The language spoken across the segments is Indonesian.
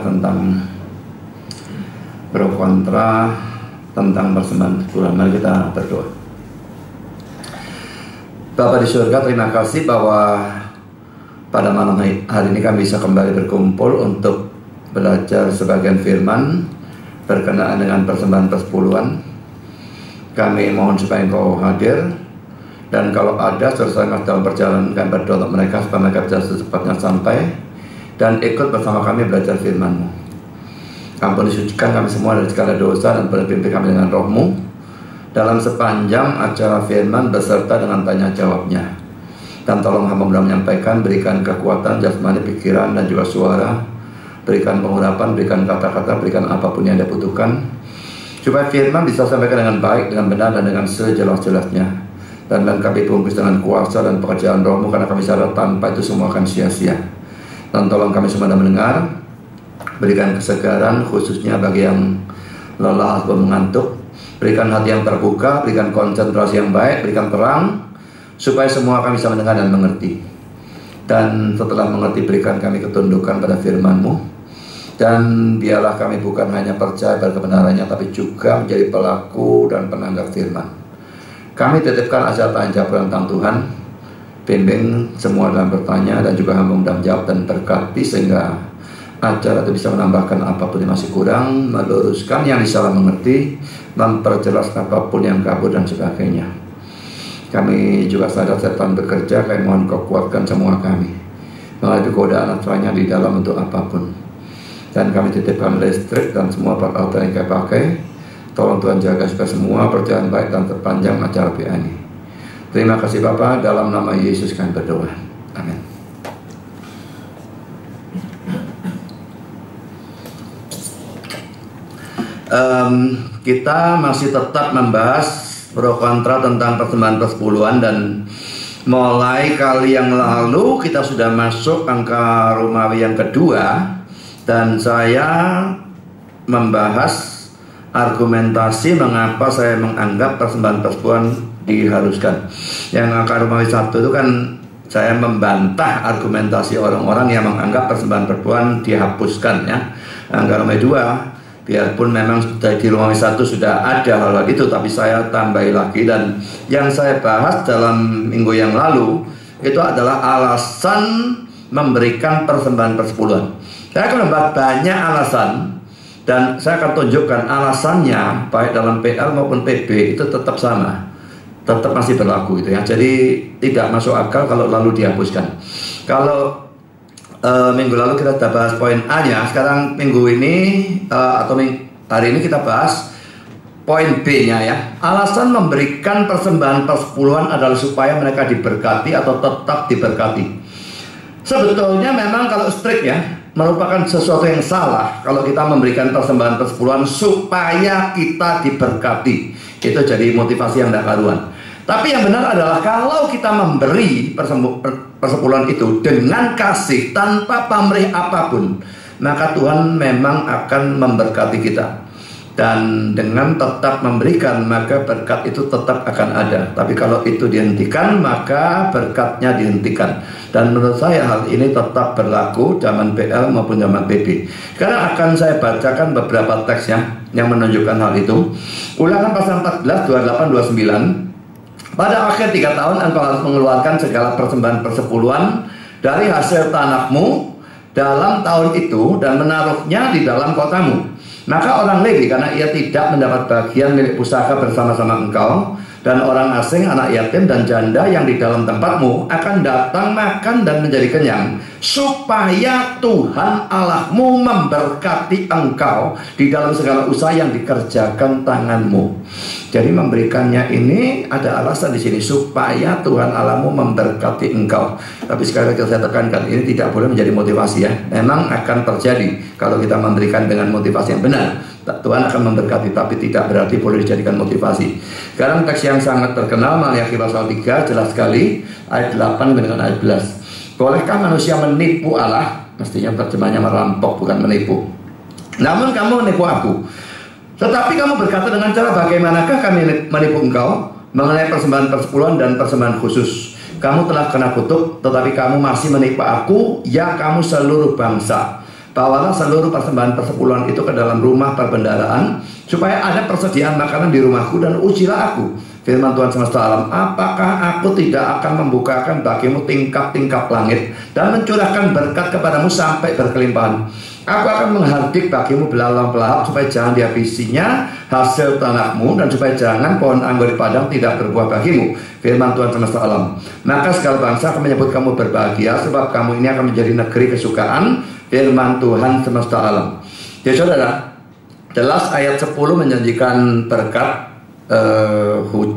Tentang pro kontra tentang persembahan bulan. Mari kita berdoa. Bapa di surga, terima kasih bahwa pada malam hari ini kami bisa kembali berkumpul untuk belajar sebagian firman berkenaan dengan persembahan persepuluhan. Kami mohon supaya Engkau hadir, dan kalau ada saudara dalam perjalanan, kami berdoa untuk mereka supaya mereka bisa secepatnya sampai dan ikut bersama kami belajar firman-Mu. Ampun disucikan kami semua dari segala dosa dan pimpin kami dengan Roh-Mu dalam sepanjang acara firman beserta dengan tanya jawabnya. Dan tolong hamba menyampaikan, berikan kekuatan jasmani, pikiran dan juga suara, berikan pengurapan, berikan kata-kata, berikan apapun yang Anda butuhkan, supaya firman bisa sampaikan dengan baik, dengan benar dan dengan sejelas-jelasnya. Dan kami bungkus dengan kuasa dan pekerjaan Roh-Mu, karena kami sadar tanpa itu semua akan sia-sia. Dan tolong kami semua mendengar, berikan kesegaran khususnya bagi yang lelah atau mengantuk, berikan hati yang terbuka, berikan konsentrasi yang baik, berikan terang, supaya semua kami bisa mendengar dan mengerti. Dan setelah mengerti, berikan kami ketundukan pada firman-Mu, dan biarlah kami bukan hanya percaya pada kebenarannya, tapi juga menjadi pelaku dan penanggap firman. Kami titipkan asal tanya jawab tentang Tuhan. Bimbing semua dalam bertanya dan juga hamba mudah menjawab, dan berkati sehingga acara itu bisa menambahkan apapun yang masih kurang, meluruskan yang salah mengerti, memperjelas apapun yang kabur dan sebagainya. Kami juga sadar setan bekerja, kami mohon Kau kuatkan semua kami menghadapi godaan asalnya di dalam untuk apapun. Dan kami titipkan listrik dan semua peralatan yang kami pakai. Tolong Tuhan jaga supaya semua berjalan baik dan terpanjang acara PA ini. Terima kasih Bapa, dalam nama Yesus kami berdoa. Amin. Kita masih tetap membahas pro kontra tentang persembahan persepuluhan, dan mulai kali yang lalu kita sudah masuk angka Romawi yang kedua, dan saya membahas argumentasi mengapa saya menganggap persembahan persepuluhan diharuskan. Yang angka Romawi 1 itu kan saya membantah argumentasi orang-orang yang menganggap persembahan persepuluhan dihapuskan ya. Angka Romawi 2, biarpun memang di Romawi 1 sudah ada hal itu, tapi saya tambahi lagi, dan yang saya bahas dalam minggu yang lalu itu adalah alasan memberikan persembahan persepuluhan. Saya akan membahas banyak alasan, dan saya akan tunjukkan alasannya baik dalam PL maupun PB itu tetap sama, tetap masih berlaku itu ya. Jadi tidak masuk akal kalau lalu dihapuskan. Kalau minggu lalu kita sudah bahas poin A-nya, sekarang minggu ini hari ini kita bahas poin B-nya ya. Alasan memberikan persembahan persepuluhan adalah supaya mereka diberkati atau tetap diberkati. Sebetulnya memang kalau strict ya, merupakan sesuatu yang salah kalau kita memberikan persembahan persepuluhan supaya kita diberkati. Itu jadi motivasi yang tidak karuan. Tapi yang benar adalah kalau kita memberi persepuluhan itu dengan kasih tanpa pamrih apapun, maka Tuhan memang akan memberkati kita. Dan dengan tetap memberikan, maka berkat itu tetap akan ada. Tapi kalau itu dihentikan, maka berkatnya dihentikan. Dan menurut saya hal ini tetap berlaku zaman PL maupun zaman PB. Sekarang akan saya bacakan beberapa teksnya yang menunjukkan hal itu. Ulangan pasal 14, 28, 29. Pada akhir 3 tahun engkau harus mengeluarkan segala persembahan persepuluhan dari hasil tanahmu dalam tahun itu dan menaruhnya di dalam kotamu. Maka orang Lewi, karena ia tidak mendapat bagian milik pusaka bersama-sama engkau, dan orang asing, anak yatim dan janda yang di dalam tempatmu akan datang makan dan menjadi kenyang, supaya Tuhan Allahmu memberkati engkau di dalam segala usaha yang dikerjakan tanganmu. Jadi memberikannya ini ada alasan di sini, supaya Tuhan Allahmu memberkati engkau. Tapi sekali lagi saya tekankan, ini tidak boleh menjadi motivasi ya. Memang akan terjadi kalau kita memberikan dengan motivasi yang benar, Tuhan akan memberkati, tapi tidak berarti boleh dijadikan motivasi. Sekarang teks yang sangat terkenal, Maliaki pasal 3, jelas sekali ayat 8 dengan ayat 11. Bolehkah manusia menipu Allah? Mestinya terjemahnya merampok, bukan menipu. Namun kamu menipu aku. Tetapi kamu berkata, dengan cara bagaimanakah kami menipu engkau mengenai persembahan persepuluhan dan persembahan khusus? Kamu telah kena kutuk, tetapi kamu masih menipu aku, ya kamu seluruh bangsa. Bawalah seluruh persembahan persepuluhan itu ke dalam rumah perbendaharaan, supaya ada persediaan makanan di rumahku, dan ujilah aku. Firman Tuhan semesta alam, apakah aku tidak akan membukakan bagimu tingkap-tingkap langit dan mencurahkan berkat kepadamu sampai berkelimpahan? Aku akan menghardik bagimu belalang pelahap, supaya jangan dihabisinya hasil tanahmu, dan supaya jangan pohon anggur di padang tidak berbuah bagimu. Firman Tuhan semesta alam. Maka segala bangsa akan menyebut kamu berbahagia, sebab kamu ini akan menjadi negeri kesukaan. Firman Tuhan semesta alam. Jadi saudara, jelas ayat 10 menjanjikan berkat,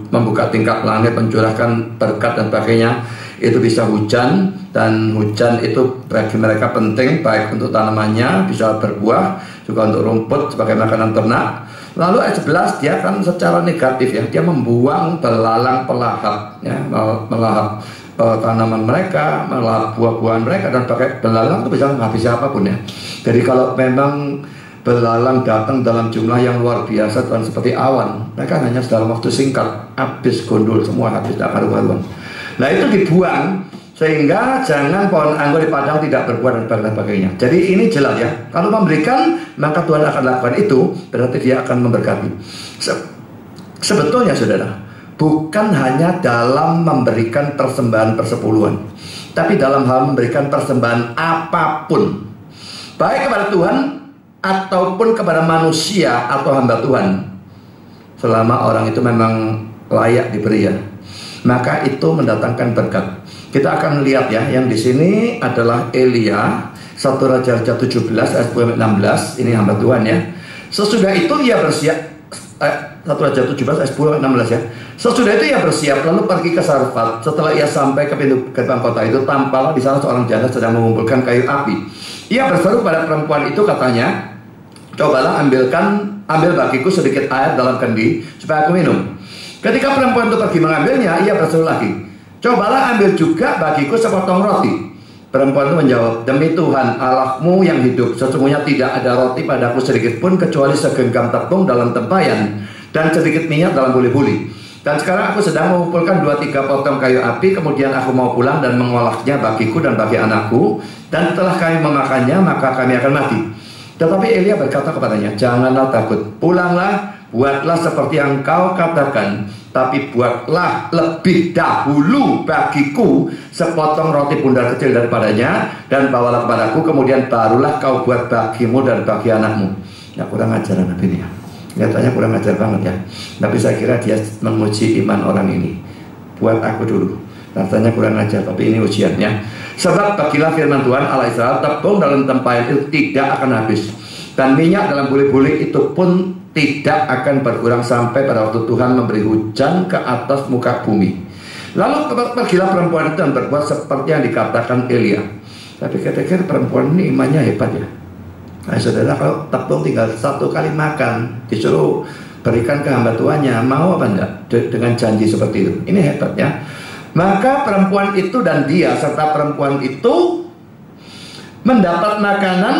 membuka tingkap langit, mencurahkan berkat dan sebagainya. Itu bisa hujan, dan hujan itu bagi mereka penting, baik untuk tanamannya bisa berbuah, juga untuk rumput sebagai makanan ternak. Lalu ayat 11 dia kan secara negatif ya, dia membuang belalang pelahap ya, melahap tanaman mereka, melahap buah-buahan mereka, dan pakai belalang itu bisa menghabisi apapun ya. Jadi kalau memang belalang datang dalam jumlah yang luar biasa dan seperti awan, mereka hanya dalam waktu singkat habis gondol semua, habis tak karu-karuan. Nah itu dibuang sehingga jangan pohon anggur di padang tidak berbuah dan sebagainya. Jadi ini jelas ya, kalau memberikan maka Tuhan akan lakukan itu, berarti dia akan memberkati. Sebetulnya saudara, bukan hanya dalam memberikan persembahan persepuluhan, tapi dalam hal memberikan persembahan apapun, baik kepada Tuhan ataupun kepada manusia atau hamba Tuhan, selama orang itu memang layak diberi ya, maka itu mendatangkan berkat. Kita akan lihat ya, yang di sini adalah Elia, 1 Raja-Raja 17 ayat 10-16. Ini hamba Tuhan ya. Sesudah itu ia bersiap, 1 Raja 17 ayat 10-16 ya. Sesudah itu ia bersiap lalu pergi ke Sarfat. Setelah ia sampai ke pintu gerbang kota itu, tampaklah di sana seorang janda sedang mengumpulkan kayu api. Ia berseru pada perempuan itu, katanya, cobalah ambil bagiku sedikit air dalam kendi supaya aku minum. Ketika perempuan itu pergi mengambilnya, ia berseru lagi, cobalah ambil juga bagiku sepotong roti. Perempuan itu menjawab, demi Tuhan Allahmu yang hidup, sesungguhnya tidak ada roti padaku sedikit pun kecuali segenggam tepung dalam tempayan dan sedikit minyak dalam buli-buli. Dan sekarang aku sedang mengumpulkan 2-3 potong kayu api, kemudian aku mau pulang dan mengolahnya bagiku dan bagi anakku, dan setelah kami memakannya maka kami akan mati. Tetapi Elia berkata kepadanya, janganlah takut, pulanglah, buatlah seperti yang kau katakan, tapi buatlah lebih dahulu bagiku sepotong roti bundar kecil daripadanya, dan bawalah kepadaku, kemudian barulah kau buat bagimu dan bagi anakmu. Ya kurang ajar Nabi ini ya. Nyatanya kurang ajar banget ya. Tapi saya kira dia menguji iman orang ini. Buat aku dulu. Rasanya kurang ajar, tapi ini ujiannya. Sebab bagilah firman Tuhan Allah Israel, tepung dalam tempayan itu tidak akan habis, dan minyak dalam buli-buli itu pun tidak akan berkurang sampai pada waktu Tuhan memberi hujan ke atas muka bumi. Lalu pergilah perempuan itu dan berbuat seperti yang dikatakan Elia. Tapi kira-kira perempuan ini imannya hebat ya. Nah saudara, kalau tepung tinggal 1 kali makan disuruh berikan ke hamba tuannya, mau apa enggak dengan janji seperti itu? Ini hebat ya. Maka perempuan itu dan dia serta perempuan itu mendapat makan.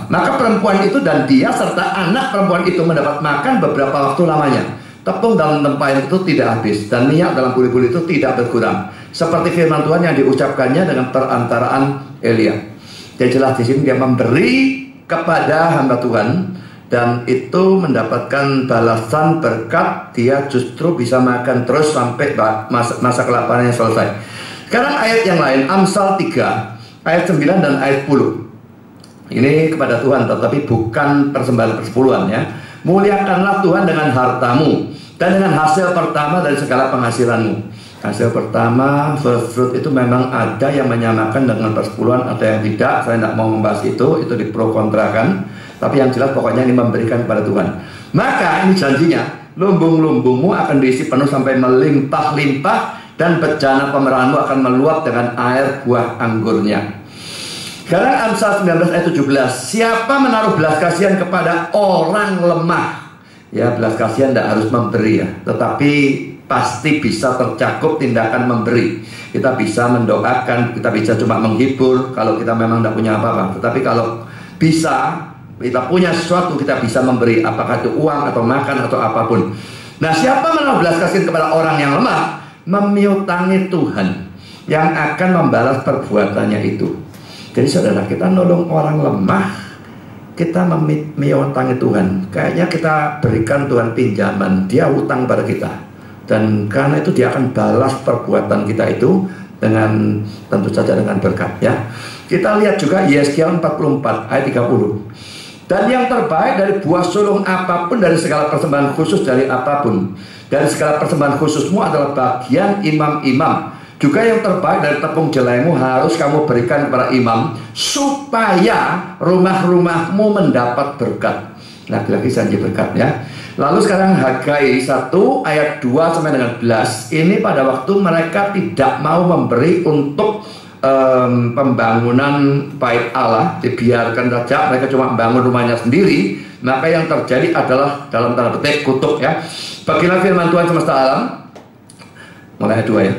Maka perempuan itu dan dia serta anak perempuan itu mendapat makan beberapa waktu lamanya. Tepung dalam tempayan itu tidak habis, dan minyak dalam buli-buli itu tidak berkurang, seperti firman Tuhan yang diucapkannya dengan perantaraan Elia. Jadi jelas di sini dia memberi kepada hamba Tuhan, dan itu mendapatkan balasan berkat. Dia justru bisa makan terus sampai masa kelaparannya selesai. Sekarang ayat yang lain, Amsal 3 ayat 9 dan ayat 10. Ini kepada Tuhan, tetapi bukan persembahan persepuluhan ya. Muliakanlah Tuhan dengan hartamu dan dengan hasil pertama dari segala penghasilanmu. Hasil pertama, first fruit, itu memang ada yang menyamakan dengan persepuluhan, ada yang tidak. Saya tidak mau membahas itu di pro kontrakan. Tapi yang jelas pokoknya ini memberikan kepada Tuhan. Maka ini janjinya, lumbung-lumbungmu akan diisi penuh sampai melimpah-limpah, dan bejana pemerahanmu akan meluap dengan air buah anggurnya. Sekarang Amsal 19 ayat 17. Siapa menaruh belas kasihan kepada orang lemah? Ya, belas kasihan tidak harus memberi ya, tetapi pasti bisa tercakup tindakan memberi. Kita bisa mendoakan, kita bisa cuma menghibur kalau kita memang tidak punya apa-apa. Tetapi kalau bisa, kita punya sesuatu, kita bisa memberi, apakah itu uang atau makan atau apapun. Nah, siapa menaruh belas kasihan kepada orang yang lemah, memiutangi Tuhan yang akan membalas perbuatannya itu. Jadi saudara, kita nolong orang lemah, kita memiutangi Tuhan. Kayaknya kita berikan Tuhan pinjaman, dia hutang pada kita. Dan karena itu dia akan balas perbuatan kita itu dengan, tentu saja dengan berkat, ya. Kita lihat juga Yesaya 44 ayat 30. Dan yang terbaik dari buah sulung apapun, dari segala persembahan khusus dari apapun, dari segala persembahan khususmu adalah bagian imam-imam. Juga yang terbaik dari tepung jelaimu harus kamu berikan kepada imam, supaya rumah-rumahmu mendapat berkat. Lagi-lagi janji berkat, ya. Lalu sekarang Hagai 1 ayat 2 sampai dengan 11. Ini pada waktu mereka tidak mau memberi untuk pembangunan bait Allah, dibiarkan saja, mereka cuma membangun rumahnya sendiri. Maka yang terjadi adalah dalam tanda petik kutuk, ya. Beginilah firman Tuhan semesta alam, mulai ayat 2, ya.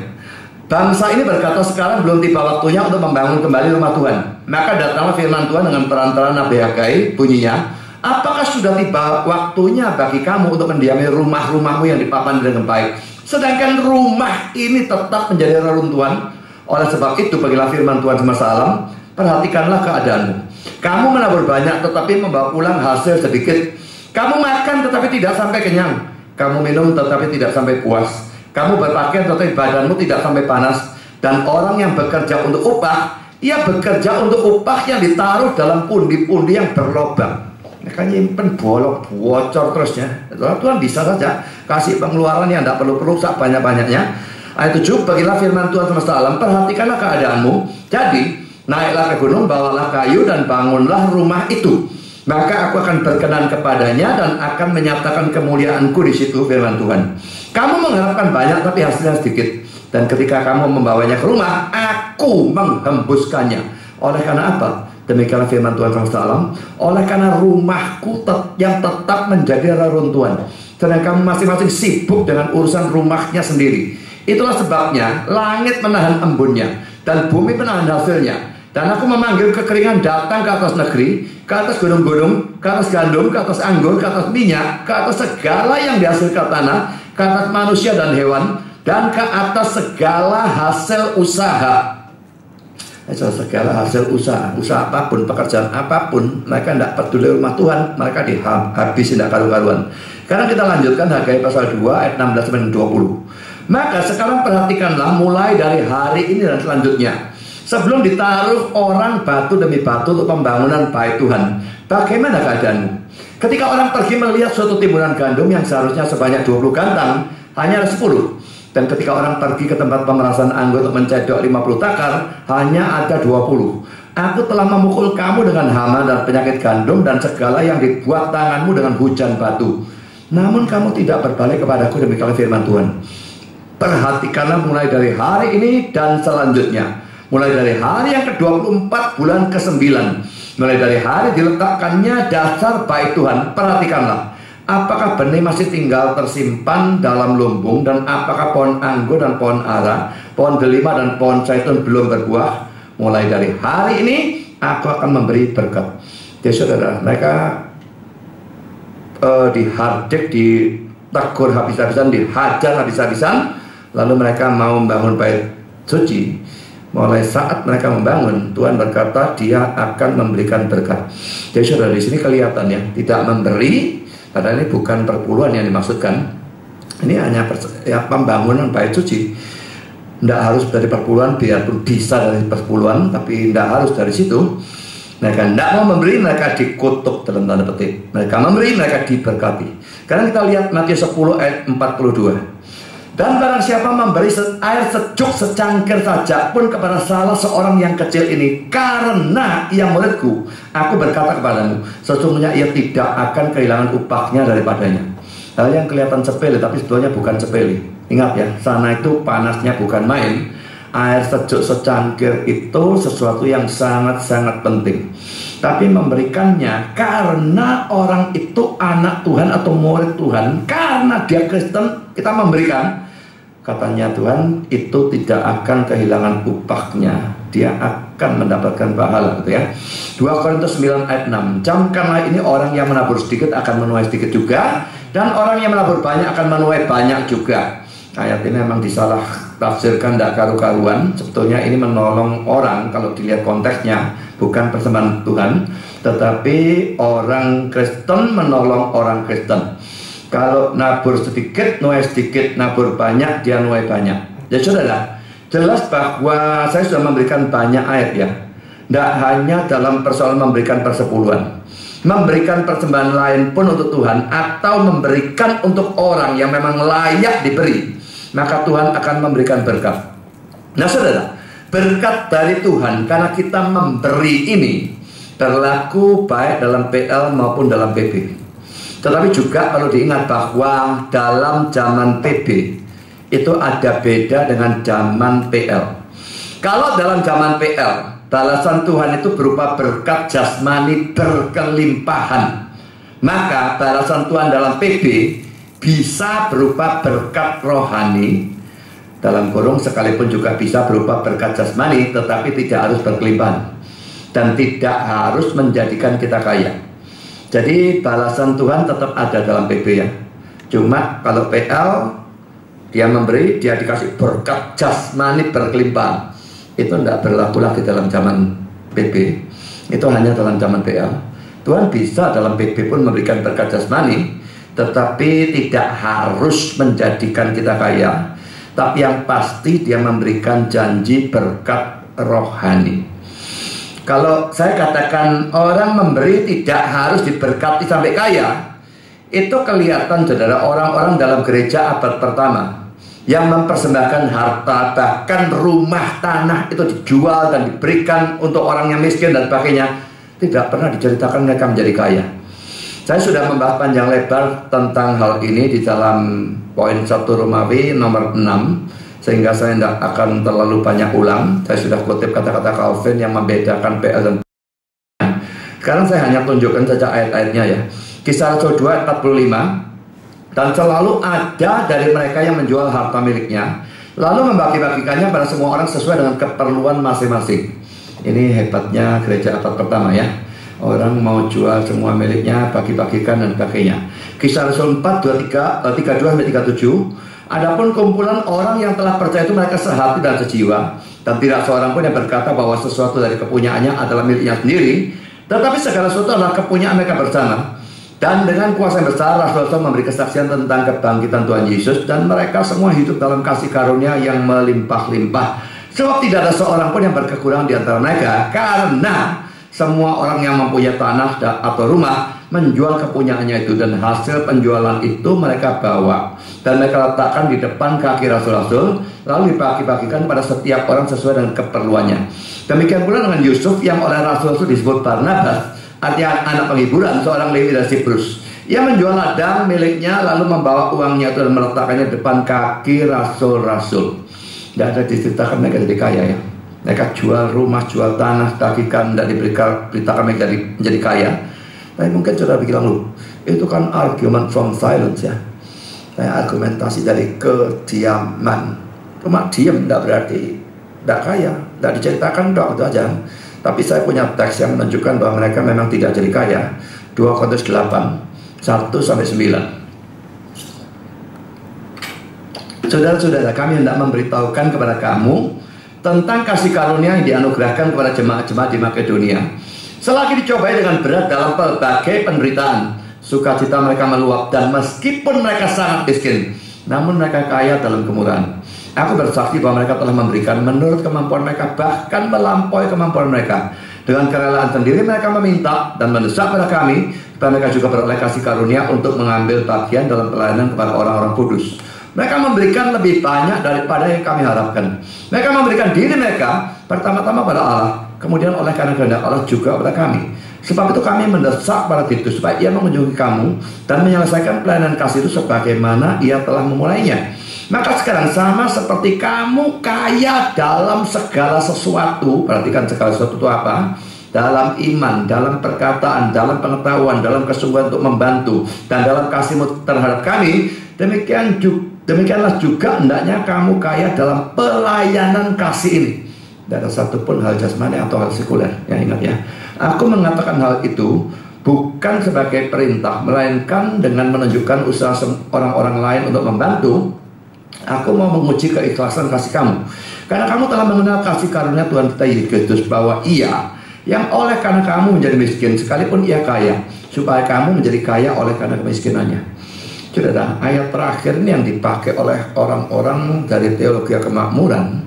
Bangsa ini berkata, sekarang belum tiba waktunya untuk membangun kembali rumah Tuhan. Maka datanglah firman Tuhan dengan perantara Nabi Hagai, bunyinya, apakah sudah tiba waktunya bagi kamu untuk mendiami rumah-rumahmu yang dipapan dengan baik, sedangkan rumah ini tetap menjadi reruntuhan? Oleh sebab itu, bagilah firman Tuhan semesta alam, perhatikanlah keadaanmu. Kamu menabur banyak tetapi membawa pulang hasil sedikit. Kamu makan tetapi tidak sampai kenyang. Kamu minum tetapi tidak sampai puas. Kamu berpakaian tetapi badanmu tidak sampai panas. Dan orang yang bekerja untuk upah, ia bekerja untuk upah yang ditaruh dalam pundi-pundi yang berlobang. Mereka nyimpen bolong bocor terusnya. Tuhan bisa saja kasih pengeluaran yang tidak perlu-perlu banyak-banyaknya. Ayat 7, bagilah firman Tuhan semesta alam, perhatikanlah keadaanmu. Jadi naiklah ke gunung, bawalah kayu dan bangunlah rumah itu. Maka aku akan berkenan kepadanya dan akan menyatakan kemuliaanku di situ, firman Tuhan. Kamu mengharapkan banyak tapi hasilnya sedikit. Dan ketika kamu membawanya ke rumah, aku menghembuskannya. Oleh karena apa? Demikianlah firman Tuhan semesta alam, oleh karena rumahku yang tetap menjadi reruntuhan, sedang kamu masing-masing sibuk dengan urusan rumahnya sendiri. Itulah sebabnya langit menahan embunnya dan bumi menahan hasilnya. Dan aku memanggil kekeringan datang ke atas negeri, ke atas gunung-gunung, ke atas gandum, ke atas anggur, ke atas minyak, ke atas segala yang dihasilkan tanah, ke atas manusia dan hewan, dan ke atas segala hasil usaha. Segala hasil usaha apapun, pekerjaan apapun, mereka tidak peduli rumah Tuhan, mereka dihabisi tidak karu-karuan. Sekarang kita lanjutkan Hagai pasal 2 ayat 16 sampai 20. Maka sekarang perhatikanlah mulai dari hari ini dan selanjutnya, sebelum ditaruh orang batu demi batu untuk pembangunan bait Tuhan, bagaimana keadaanmu? Ketika orang pergi melihat suatu timbunan gandum yang seharusnya sebanyak 20 kantang, hanya ada 10. Dan ketika orang pergi ke tempat pemerasan anggur untuk mencedok 50 takar, hanya ada 20. Aku telah memukul kamu dengan hama dan penyakit gandum dan segala yang dibuat tanganmu dengan hujan batu. Namun kamu tidak berbalik kepadaku, demikian firman Tuhan. Perhatikanlah mulai dari hari ini dan selanjutnya, mulai dari hari yang ke-24 bulan ke-9, mulai dari hari diletakkannya dasar bait Tuhan. Perhatikanlah, apakah benih masih tinggal tersimpan dalam lumbung, dan apakah pohon anggur dan pohon ara, pohon delima dan pohon zaitun belum berbuah. Mulai dari hari ini aku akan memberi berkat. Jadi saudara, mereka dihardik, ditegur habis-habisan, dihajar habis-habisan. Lalu mereka mau membangun bait suci. Mulai saat mereka membangun, Tuhan berkata dia akan memberikan berkat. Jadi saudara, di sini kelihatan ya, tidak memberi, padahal ini bukan perpuluhan yang dimaksudkan. Ini hanya pembangunan bait suci. Tidak harus dari perpuluhan, biarpun bisa dari perpuluhan, tapi tidak harus dari situ. Mereka tidak mau memberi, mereka dikutuk dalam tanda petik. Mereka memberi, mereka diberkati. Sekarang kita lihat Matius 10 ayat 42. Dan barang siapa memberi air sejuk secangkir saja pun kepada salah seorang yang kecil ini, karena ia muridku, aku berkata kepadamu, sesungguhnya ia tidak akan kehilangan upahnya daripadanya. Hal yang kelihatan sepele tapi sebetulnya bukan sepele. Ingat ya, sana itu panasnya bukan main. Air sejuk secangkir itu sesuatu yang sangat-sangat penting. Tapi memberikannya karena orang itu anak Tuhan atau murid Tuhan, karena dia Kristen, kita memberikan. katanya Tuhan, itu tidak akan kehilangan upahnya. Dia akan mendapatkan pahala, gitu ya. 2 Korintus 9 ayat 6. Camkanlah ini, orang yang menabur sedikit akan menuai sedikit juga, dan orang yang menabur banyak akan menuai banyak juga. Ayat ini memang disalah tafsirkan, tidak karu-karuan. Sebetulnya ini menolong orang kalau dilihat konteksnya, bukan persembahan Tuhan, tetapi orang Kristen menolong orang Kristen. Kalau nabur sedikit, nuai sedikit; nabur banyak, dia nuai banyak. Ya saudara, jelas bahwa saya sudah memberikan banyak ayat ya. Tidak hanya dalam persoalan memberikan persepuluhan, memberikan persembahan lain pun untuk Tuhan, atau memberikan untuk orang yang memang layak diberi, maka Tuhan akan memberikan berkat. Nah saudara, berkat dari Tuhan karena kita memberi ini berlaku baik dalam PL maupun dalam PB. Tetapi juga perlu diingat bahwa dalam zaman PB itu ada beda dengan zaman PL. Kalau dalam zaman PL, balasan Tuhan itu berupa berkat jasmani berkelimpahan, maka balasan Tuhan dalam PB bisa berupa berkat rohani, dalam kurung sekalipun juga bisa berupa berkat jasmani, tetapi tidak harus berkelimpahan dan tidak harus menjadikan kita kaya. Jadi balasan Tuhan tetap ada dalam PB ya. Cuma kalau PL, dia memberi, dia dikasih berkat jasmani berkelimpahan. Itu tidak berlaku lagi dalam zaman PB. Itu hanya dalam zaman PL. Tuhan bisa dalam PB pun memberikan berkat jasmani, tetapi tidak harus menjadikan kita kaya. Tapi yang pasti dia memberikan janji berkat rohani. Kalau saya katakan orang memberi tidak harus diberkati sampai kaya, itu kelihatan saudara, orang-orang dalam gereja abad pertama yang mempersembahkan harta, bahkan rumah tanah itu dijual dan diberikan untuk orang yang miskin dan sebagainya, tidak pernah diceritakan mereka menjadi kaya. Saya sudah membahas panjang lebar tentang hal ini di dalam poin 1 Romawi nomor 6, sehingga saya tidak akan terlalu banyak ulang. Saya sudah kutip kata-kata Calvin yang membedakan PL dan PL. Sekarang saya hanya tunjukkan saja ayat-ayatnya ya. Kisah Rasul 2 ayat 45. Dan selalu ada dari mereka yang menjual harta miliknya, lalu membagi-bagikannya pada semua orang sesuai dengan keperluan masing-masing. Ini hebatnya gereja abad pertama ya. Orang mau jual semua miliknya, bagi-bagikan dan sebagainya. Kisah Rasul 4, 32-37. Adapun kumpulan orang yang telah percaya itu mereka sehati dan sejiwa, dan tidak seorang pun yang berkata bahwa sesuatu dari kepunyaannya adalah miliknya sendiri, tetapi segala sesuatu adalah kepunyaan mereka bersama. Dan dengan kuasa yang besar Rasul memberi kesaksian tentang kebangkitan Tuhan Yesus, dan mereka semua hidup dalam kasih karunia yang melimpah-limpah. Sebab tidak ada seorang pun yang berkekurangan di antara mereka, karena semua orang yang mempunyai tanah atau rumah menjual kepunyaannya itu, dan hasil penjualan itu mereka bawa dan mereka letakkan di depan kaki rasul-rasul, lalu dibagi-bagikan pada setiap orang sesuai dengan keperluannya. Demikian pula dengan Yusuf yang oleh rasul-rasul disebut Barnabas, artinya anak penghiburan, seorang Lewi dari Siprus. Ia menjual ladang miliknya lalu membawa uangnya itu dan meletakkannya di depan kaki rasul-rasul. Tidak ada diceritakan mereka jadi kaya ya. Mereka jual rumah, jual tanah, bagikan, dan diberitakan mereka menjadi kaya. Tapi mungkin sudah bilang lu, itu kan argument from silence ya. Kayak argumentasi dari kediaman. Cuma diam tidak berarti tidak kaya, tidak diceritakan dong, itu aja. Tapi saya punya teks yang menunjukkan bahwa mereka memang tidak jadi kaya. 2 Korintus 8 1-9. Saudara-saudara, kami hendak memberitahukan kepada kamu tentang kasih karunia yang dianugerahkan kepada jemaat-jemaat di Makedonia. Selagi dicobai dengan berat dalam berbagai penderitaan, sukacita mereka meluap, dan meskipun mereka sangat miskin, namun mereka kaya dalam kemurahan. Aku bersaksi bahwa mereka telah memberikan menurut kemampuan mereka, bahkan melampaui kemampuan mereka. Dengan kerelaan sendiri mereka meminta dan mendesak pada kami supaya mereka juga beroleh kasih karunia untuk mengambil bagian dalam pelayanan kepada orang-orang kudus. Mereka memberikan lebih banyak daripada yang kami harapkan. Mereka memberikan diri mereka pertama-tama pada Allah, kemudian oleh karena kehendak Allah juga pada kami. Sebab itu kami mendesak pada Titus supaya ia mengunjungi kamu dan menyelesaikan pelayanan kasih itu sebagaimana ia telah memulainya. Maka sekarang sama seperti kamu kaya dalam segala sesuatu. Perhatikan segala sesuatu itu apa? Dalam iman, dalam perkataan, dalam pengetahuan, dalam kesungguhan untuk membantu, dan dalam kasihmu terhadap kami, demikian juga Demikianlah juga hendaknya kamu kaya dalam pelayanan kasih ini. Tidak ada satupun hal jasmani atau hal sekuler. Ya, ingat ya. Aku mengatakan hal itu bukan sebagai perintah, melainkan dengan menunjukkan usaha orang-orang lain untuk membantu. Aku mau menguji keikhlasan kasih kamu, karena kamu telah mengenal kasih karunia Tuhan kita Yesus Kristus, bahwa Ia yang oleh karena kamu menjadi miskin, sekalipun Ia kaya, supaya kamu menjadi kaya oleh karena kemiskinannya. Saudara, ayat terakhir ini yang dipakai oleh orang-orang dari teologi kemakmuran.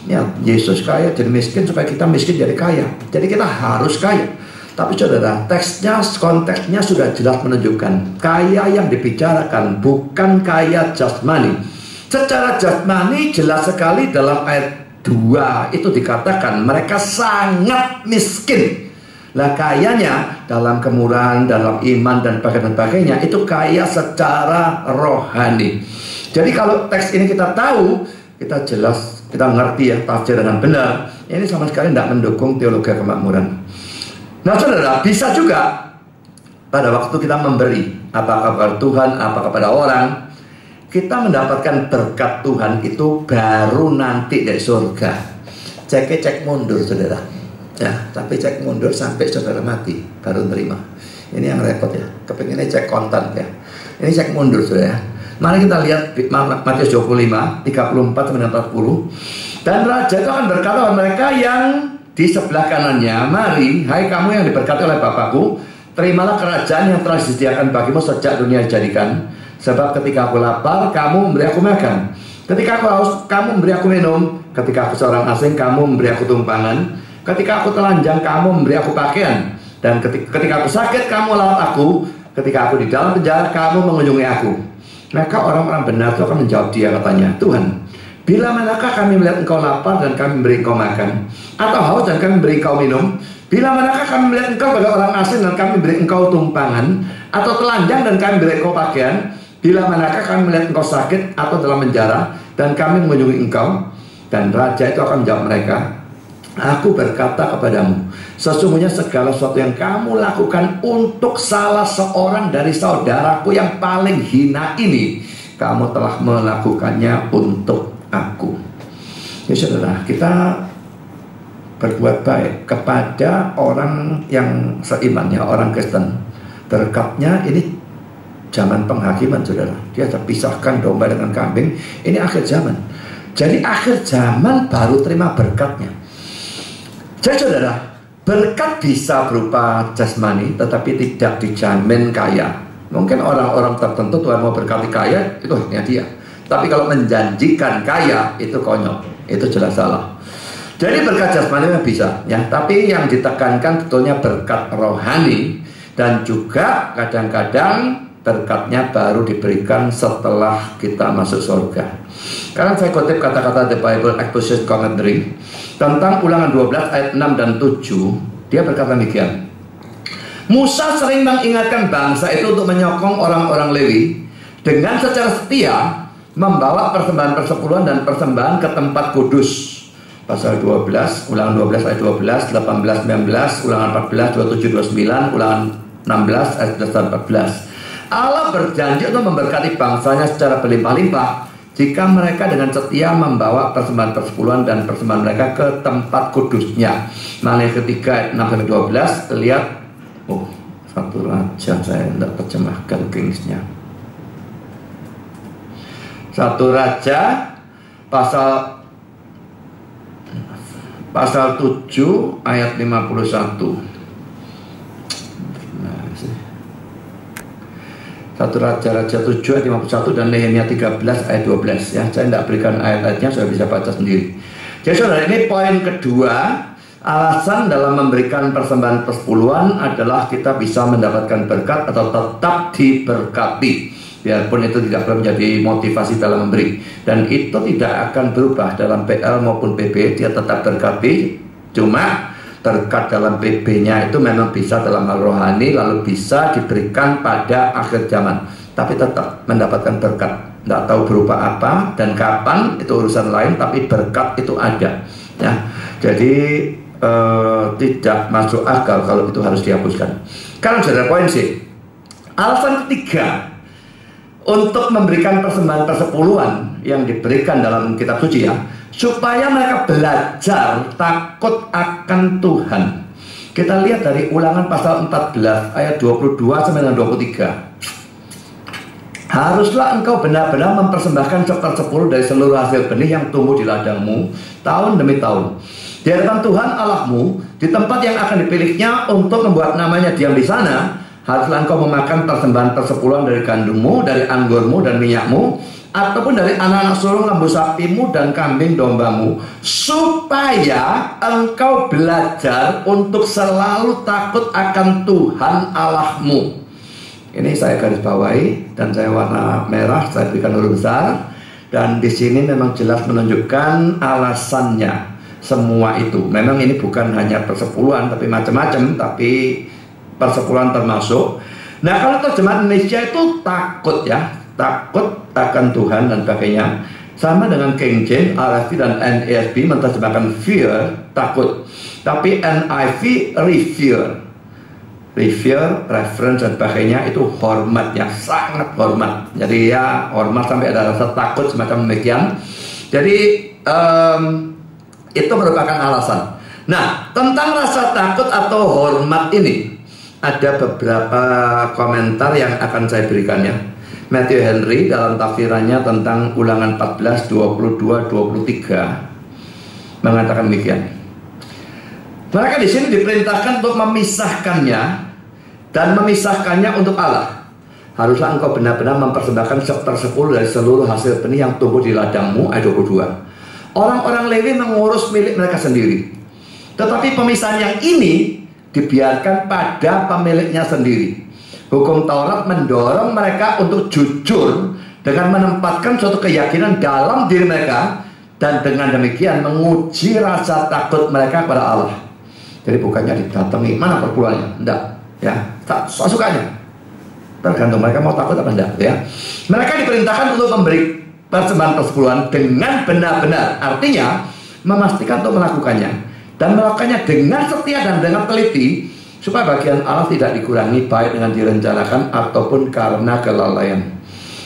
Ya, Yesus kaya jadi miskin supaya kita miskin jadi kaya. Jadi kita harus kaya. Tapi saudara, teksnya, konteksnya sudah jelas menunjukkan kaya yang dibicarakan bukan kaya jasmani. Secara jasmani jelas sekali dalam ayat 2 itu dikatakan mereka sangat miskin. Lah kayanya dalam kemurahan, dalam iman dan sebagainya itu kaya secara rohani. Jadi kalau teks ini kita tahu, kita jelas, kita ngerti ya tafsir dengan benar. Ini sama sekali tidak mendukung teologi kemakmuran. Nah saudara, bisa juga pada waktu kita memberi, apakah kepada Tuhan, apakah kepada orang, kita mendapatkan berkat Tuhan itu baru nanti dari surga. Cek mundur saudara. Ya, tapi cek mundur sampai saudara mati baru terima. Ini yang repot ya. Kepinginnya cek kontan ya. Ini cek mundur saudara. Mari kita lihat Matius 25 34-40. Dan raja itu akan berkata kepada mereka yang di sebelah kanannya, mari, hai kamu yang diberkati oleh Bapakku, terimalah kerajaan yang telah disediakan bagimu sejak dunia dijadikan. Sebab ketika aku lapar, kamu memberi aku makan. Ketika aku haus, kamu memberi aku minum. Ketika aku seorang asing, kamu memberi aku tumpangan. Ketika aku telanjang, kamu memberi aku pakaian. Dan ketika aku sakit, kamu merawat aku. Ketika aku di dalam penjara, kamu mengunjungi aku. Maka orang-orang benar itu akan menjawab dia, katanya, Tuhan, bila manakah kami melihat engkau lapar dan kami memberi engkau makan, atau haus dan kami memberi engkau minum? Bila manakah kami melihat engkau sebagai orang asing dan kami memberi engkau tumpangan, atau telanjang dan kami memberi engkau pakaian? Bila manakah kami melihat engkau sakit atau dalam penjara dan kami mengunjungi engkau? Dan raja itu akan menjawab mereka, aku berkata kepadamu, sesungguhnya segala sesuatu yang kamu lakukan untuk salah seorang dari saudaraku yang paling hina ini, kamu telah melakukannya untuk aku. Ya saudara, kita berbuat baik kepada orang yang seimannya, orang Kristen. Berkatnya ini zaman penghakiman saudara. Dia terpisahkan domba dengan kambing. Ini akhir zaman. Jadi akhir zaman baru terima berkatnya. Jadi saudara, berkat bisa berupa jasmani, tetapi tidak dijamin kaya. Mungkin orang-orang tertentu Tuhan mau berkati kaya, itu haknya dia. Tapi kalau menjanjikan kaya, itu konyol. Itu jelas salah. Jadi berkat jasmani bisa, ya. Tapi yang ditekankan betulnya berkat rohani. Dan juga kadang-kadang berkatnya baru diberikan setelah kita masuk surga. Sekarang saya kutip kata-kata The Bible Exposition Commentary tentang Ulangan 12 ayat 6 dan 7. Dia berkata demikian, Musa sering mengingatkan bangsa itu untuk menyokong orang-orang Lewi dengan secara setia membawa persembahan persepuluhan dan persembahan ke tempat kudus. Pasal 12, Ulangan 12 ayat 12, 18, 19, Ulangan 14, 27, 29, Ulangan 16 ayat 14. Allah berjanji untuk memberkati bangsanya secara berlimpah-limpah jika mereka dengan setia membawa persembahan persepuluhan dan persembahan mereka ke tempat kudusnya. Mari ketiga 6-12 lihat. Oh, satu raja saya tidak terjemahkan Kingsnya. Satu raja pasal 7 ayat 51. Satu Raja-Raja 7 ayat 51 dan Nehemia 13 ayat 12 ya. Saya tidak berikan ayat-ayatnya, saya bisa baca sendiri. Jadi saudara, ini poin kedua. Alasan dalam memberikan persembahan persepuluhan adalah kita bisa mendapatkan berkat atau tetap diberkati. Biarpun itu tidak perlu menjadi motivasi dalam memberi. Dan itu tidak akan berubah dalam PL maupun PB. Dia tetap berkati. Cuma berkat dalam PB-nya itu memang bisa dalam hal rohani, lalu bisa diberikan pada akhir zaman. Tapi tetap mendapatkan berkat. Tidak tahu berupa apa dan kapan, itu urusan lain, tapi berkat itu ada. Ya, jadi tidak masuk akal kalau itu harus dihapuskan. Sekarang saudara, poin C. Alasan ketiga untuk memberikan persembahan persepuluhan yang diberikan dalam kitab suci ya, supaya mereka belajar takut akan Tuhan. Kita lihat dari Ulangan pasal 14 ayat 22 sampai 23. Haruslah engkau benar-benar mempersembahkan 1/10 dari seluruh hasil benih yang tumbuh di ladangmu tahun demi tahun di hadapan Tuhan Allahmu di tempat yang akan dipilihnya untuk membuat namanya diam di sana. Haruslah engkau memakan persembahan persepuluhan dari gandummu, dari anggurmu dan minyakmu, ataupun dari anak-anak sulung lembu sapimu dan kambing dombamu, supaya engkau belajar untuk selalu takut akan Tuhan Allahmu. Ini saya garis bawahi dan saya warna merah, saya berikan huruf besar. Dan di sini memang jelas menunjukkan alasannya semua itu. Memang ini bukan hanya persepuluhan, tapi macam-macam, tapi persepuluhan termasuk. Nah, kalau terjemahan Indonesia itu takut ya, takut akan Tuhan dan sebagainya. Sama dengan King James, RSV dan NASB menerjemahkan fear, takut. Tapi NIV revere, reference dan sebagainya itu hormat, yang sangat hormat. Jadi ya hormat sampai ada rasa takut semacam demikian. Jadi itu merupakan alasan. Nah, tentang rasa takut atau hormat ini ada beberapa komentar yang akan saya berikannya. Matthew Henry dalam tafsirannya tentang Ulangan 14, 22, 23 mengatakan demikian. Mereka di sini diperintahkan untuk memisahkannya dan memisahkannya untuk Allah. Haruslah engkau benar-benar mempersembahkan 1/10 dari seluruh hasil benih yang tumbuh di ladangmu. Ayat 22. Orang-orang Lewi mengurus milik mereka sendiri. Tetapi pemisahan yang ini dibiarkan pada pemiliknya sendiri. Hukum Taurat mendorong mereka untuk jujur dengan menempatkan suatu keyakinan dalam diri mereka, dan dengan demikian menguji rasa takut mereka kepada Allah. Jadi bukannya didatangi, mana perpuluhannya? Enggak, ya, tak sukanya. Tergantung mereka mau takut apa enggak, ya. Mereka diperintahkan untuk memberi persembahan persepuluhan dengan benar-benar, artinya memastikan untuk melakukannya dan melakukannya dengan setia dan dengan teliti, supaya bagian Allah tidak dikurangi baik dengan direncanakan ataupun karena kelalaian.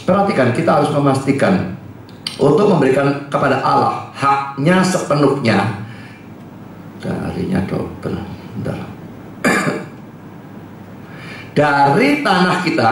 Perhatikan, kita harus memastikan untuk memberikan kepada Allah haknya sepenuhnya. Darinya double. Dari tanah kita,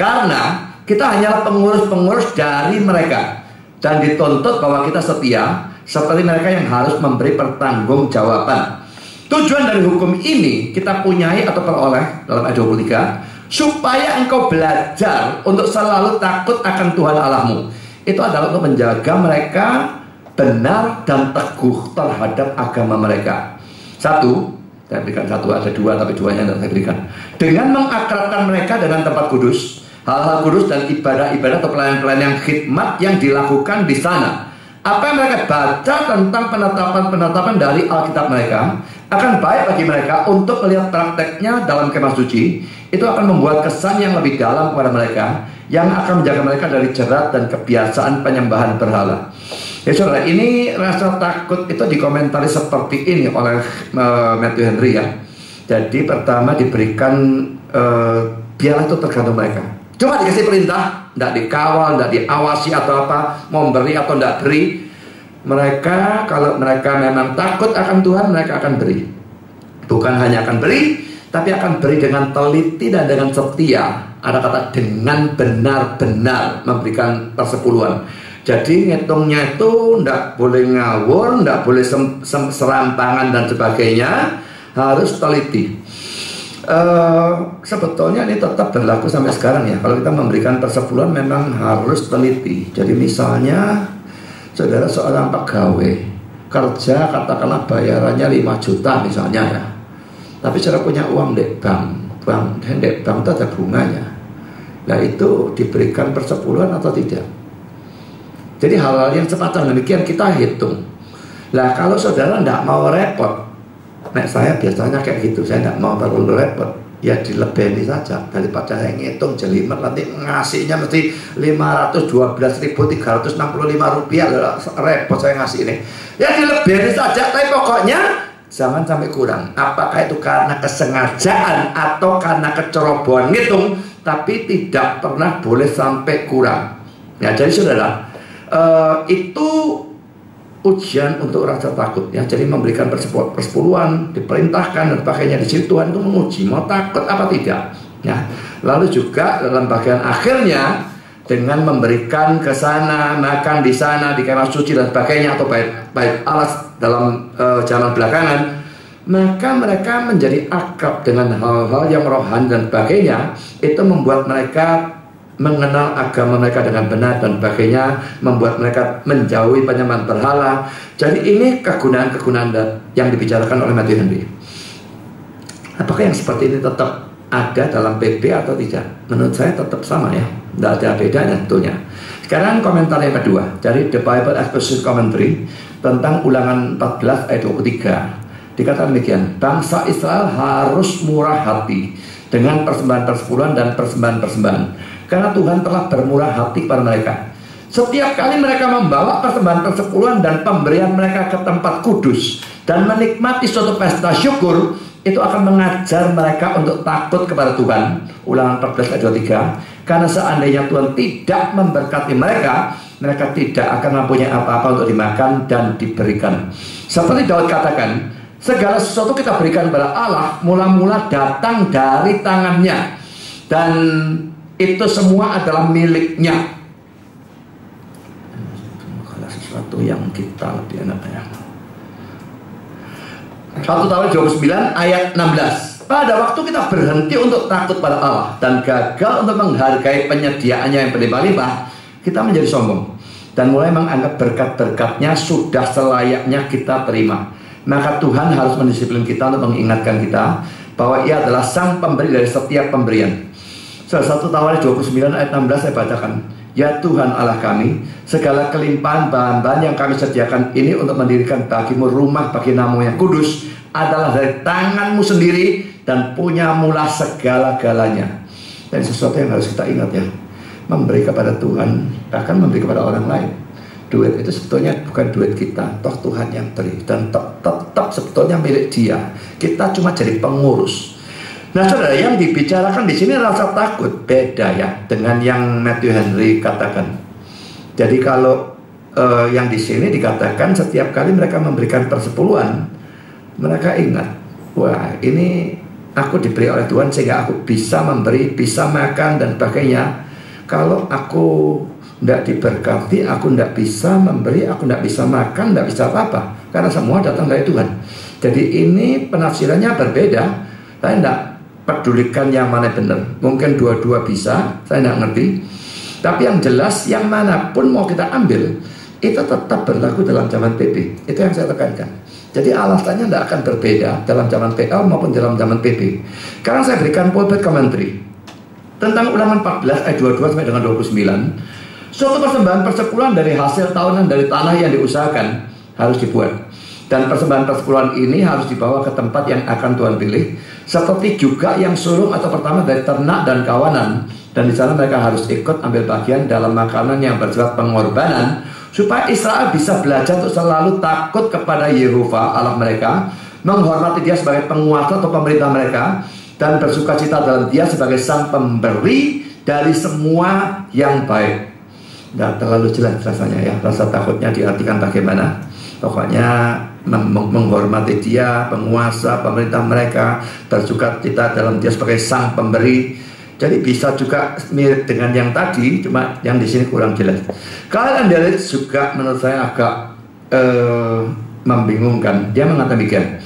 karena kita hanyalah pengurus-pengurus dari mereka, dan dituntut bahwa kita setia seperti mereka yang harus memberi pertanggungjawaban. Tujuan dari hukum ini kita punyai atau peroleh dalam ayat 23, supaya engkau belajar untuk selalu takut akan Tuhan Allahmu. Itu adalah untuk menjaga mereka benar dan teguh terhadap agama mereka. Satu, saya berikan satu, ada dua tapi duanya tidak saya berikan. Dengan mengakrabkan mereka dengan tempat kudus, hal-hal kudus dan ibadah-ibadah atau pelayanan-pelayanan yang khidmat yang dilakukan di sana. Apa yang mereka baca tentang penetapan-penetapan dari Alkitab mereka akan baik bagi mereka untuk melihat prakteknya dalam kemah suci. Itu akan membuat kesan yang lebih dalam kepada mereka, yang akan menjaga mereka dari jerat dan kebiasaan penyembahan berhala. Ya saudara, ini rasa takut itu dikomentari seperti ini oleh Matthew Henry ya. Jadi pertama diberikan biarlah itu tergantung mereka. Cuma dikasih perintah, tidak dikawal, tidak diawasi atau apa, mau beri atau tidak beri. Mereka, kalau mereka memang takut akan Tuhan, mereka akan beri. Bukan hanya akan beri, tapi akan beri dengan teliti dan dengan setia. Ada kata dengan benar-benar memberikan persepuluhan. Jadi ngitungnya itu tidak boleh ngawur, tidak boleh serampangan dan sebagainya, harus teliti. Sebetulnya ini tetap berlaku sampai sekarang ya. Kalau kita memberikan persepuluhan memang harus teliti. Jadi misalnya saudara seorang pegawai kerja, katakanlah bayarannya 5 juta misalnya ya, tapi saudara punya uang di bank itu ada bunganya. Nah itu diberikan persepuluhan atau tidak? Jadi hal-hal yang semacam demikian kita hitung. Lah kalau saudara tidak mau repot, nah saya biasanya kayak gitu, saya tidak mau terlalu repot, ya dilebeni saja daripada saya ngitung jelimet nanti ngasihnya mesti 512.365 rupiah, repot saya ngasih ini. Ya dilebeni saja, tapi pokoknya jangan sampai kurang. Apakah itu karena kesengajaan atau karena kecerobohan ngitung? tapi tidak pernah boleh sampai kurang. Ya, jadi saudara, itu ujian untuk rasa takut. Ya, jadi memberikan persepuluhan, diperintahkan dan sebagainya. Di situ Tuhan itu menguji mau takut apa tidak. Ya, lalu juga dalam bagian akhirnya dengan memberikan ke sana, makan di sana, di kemah suci dan sebagainya, atau bait alas dalam zaman belakangan, maka mereka menjadi akrab dengan hal-hal yang rohani dan sebagainya. Itu membuat mereka mengenal agama mereka dengan benar dan sebagainya, membuat mereka menjauhi penyembahan berhala. Jadi ini kegunaan-kegunaan yang dibicarakan oleh Matthew Henry. Apakah yang seperti ini tetap ada dalam PP atau tidak? Menurut saya tetap sama ya, tidak ada bedanya tentunya. Sekarang komentar yang kedua dari The Bible Exposition Commentary tentang Ulangan 14 ayat 23. Dikatakan demikian, bangsa Israel harus murah hati dengan persembahan persepuluhan dan persembahan-persembahan, karena Tuhan telah bermurah hati kepada mereka. Setiap kali mereka membawa persembahan persepuluhan dan pemberian mereka ke tempat kudus dan menikmati suatu pesta syukur, itu akan mengajar mereka untuk takut kepada Tuhan. Ulangan 14 ayat 23. Karena seandainya Tuhan tidak memberkati mereka, mereka tidak akan mempunyai apa-apa untuk dimakan dan diberikan. Seperti Daud katakan, segala sesuatu kita berikan kepada Allah mula-mula datang dari tangannya, dan itu semua adalah miliknya. Sesuatu yang kita lebih enak ya. 1 Tawarikh 29 ayat 16. Pada waktu kita berhenti untuk takut pada Allah dan gagal untuk menghargai penyediaannya yang berlimpah-limpah, kita menjadi sombong dan mulai menganggap berkat-berkatnya sudah selayaknya kita terima. Maka Tuhan harus mendisiplin kita untuk mengingatkan kita bahwa Ia adalah sang pemberi dari setiap pemberian. Salah 1 Tawarikh 29 ayat 16 saya bacakan. Ya Tuhan Allah kami, segala kelimpahan bahan-bahan yang kami sediakan ini untuk mendirikan bagimu rumah bagi namamu yang kudus adalah dari tanganmu sendiri dan punya mula segala-galanya. Dan sesuatu yang harus kita ingat ya, memberi kepada Tuhan, bahkan memberi kepada orang lain. Duit itu sebetulnya bukan duit kita, toh Tuhan yang beri, dan tetap sebetulnya milik Dia. Kita cuma jadi pengurus. Nah saudara, yang dibicarakan di sini rasa takut beda ya dengan yang Matthew Henry katakan. Jadi kalau yang di sini dikatakan setiap kali mereka memberikan persepuluhan, mereka ingat, wah ini aku diberi oleh Tuhan sehingga aku bisa memberi, bisa makan dan sebagainya. Kalau aku tidak diberkati, aku tidak bisa memberi, aku tidak bisa makan, tidak bisa apa-apa, karena semua datang dari Tuhan. Jadi ini penafsirannya berbeda. Saya tidak pedulikan yang mana benar. Mungkin dua-dua bisa, saya tidak ngerti. Tapi yang jelas, yang manapun mau kita ambil, itu tetap berlaku dalam zaman PP. Itu yang saya tekankan. Jadi alasannya tidak akan berbeda dalam zaman PL maupun dalam zaman PP. Sekarang saya berikan pulpit commentary tentang Ulangan 14 ayat 22 sampai dengan 29. Suatu persembahan persepuluhan dari hasil tahunan dari tanah yang diusahakan harus dibuat. Dan persembahan persepuluhan ini harus dibawa ke tempat yang akan Tuhan pilih, seperti juga yang sulung atau pertama dari ternak dan kawanan. Dan di sana mereka harus ikut ambil bagian dalam makanan yang bersifat pengorbanan, supaya Israel bisa belajar untuk selalu takut kepada Yehova Allah mereka, menghormati Dia sebagai penguasa atau pemerintah mereka, dan bersukacita dalam Dia sebagai sang pemberi dari semua yang baik. Tidak terlalu jelas rasanya ya, rasa takutnya diartikan bagaimana. Pokoknya menghormati Dia, penguasa, pemerintah mereka, bersukacita dalam Dia sebagai sang pemberi. Jadi bisa juga mirip dengan yang tadi, cuma yang di sini kurang jelas. Kalau Anda lihat juga menurut saya agak membingungkan. Dia mengatakan demikian,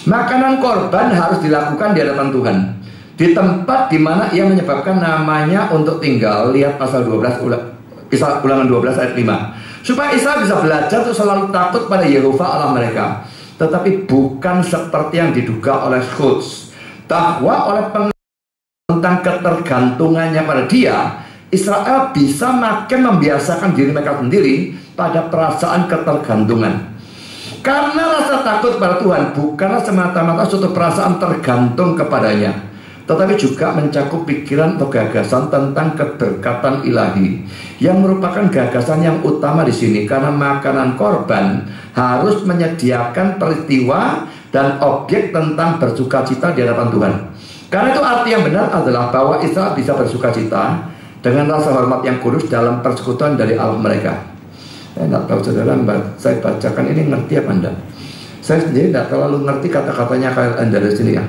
makanan korban harus dilakukan di hadapan Tuhan, di tempat di mana Ia menyebabkan namanya untuk tinggal. Lihat pasal 12 Ulangan 12 ayat 5. Supaya Israel bisa belajar untuk selalu takut pada Yehova Allah mereka, tetapi bukan seperti yang diduga oleh Schultz, bahwa oleh tentang ketergantungannya pada Dia, Israel bisa makin membiasakan diri mereka sendiri pada perasaan ketergantungan. Karena rasa takut pada Tuhan bukanlah semata-mata suatu perasaan tergantung kepadanya, tetapi juga mencakup pikiran atau gagasan tentang keberkatan ilahi, yang merupakan gagasan yang utama di sini. Karena makanan korban harus menyediakan peristiwa dan objek tentang bersukacita di hadapan Tuhan. Karena itu arti yang benar adalah bahwa Israel bisa bersuka cita dengan rasa hormat yang kudus dalam persekutuan dari Allah mereka. Saya tidak tahu saudara, saya bacakan ini ngerti apa enggak? Saya sendiri tidak terlalu ngerti kata-katanya KLN dari sini ya.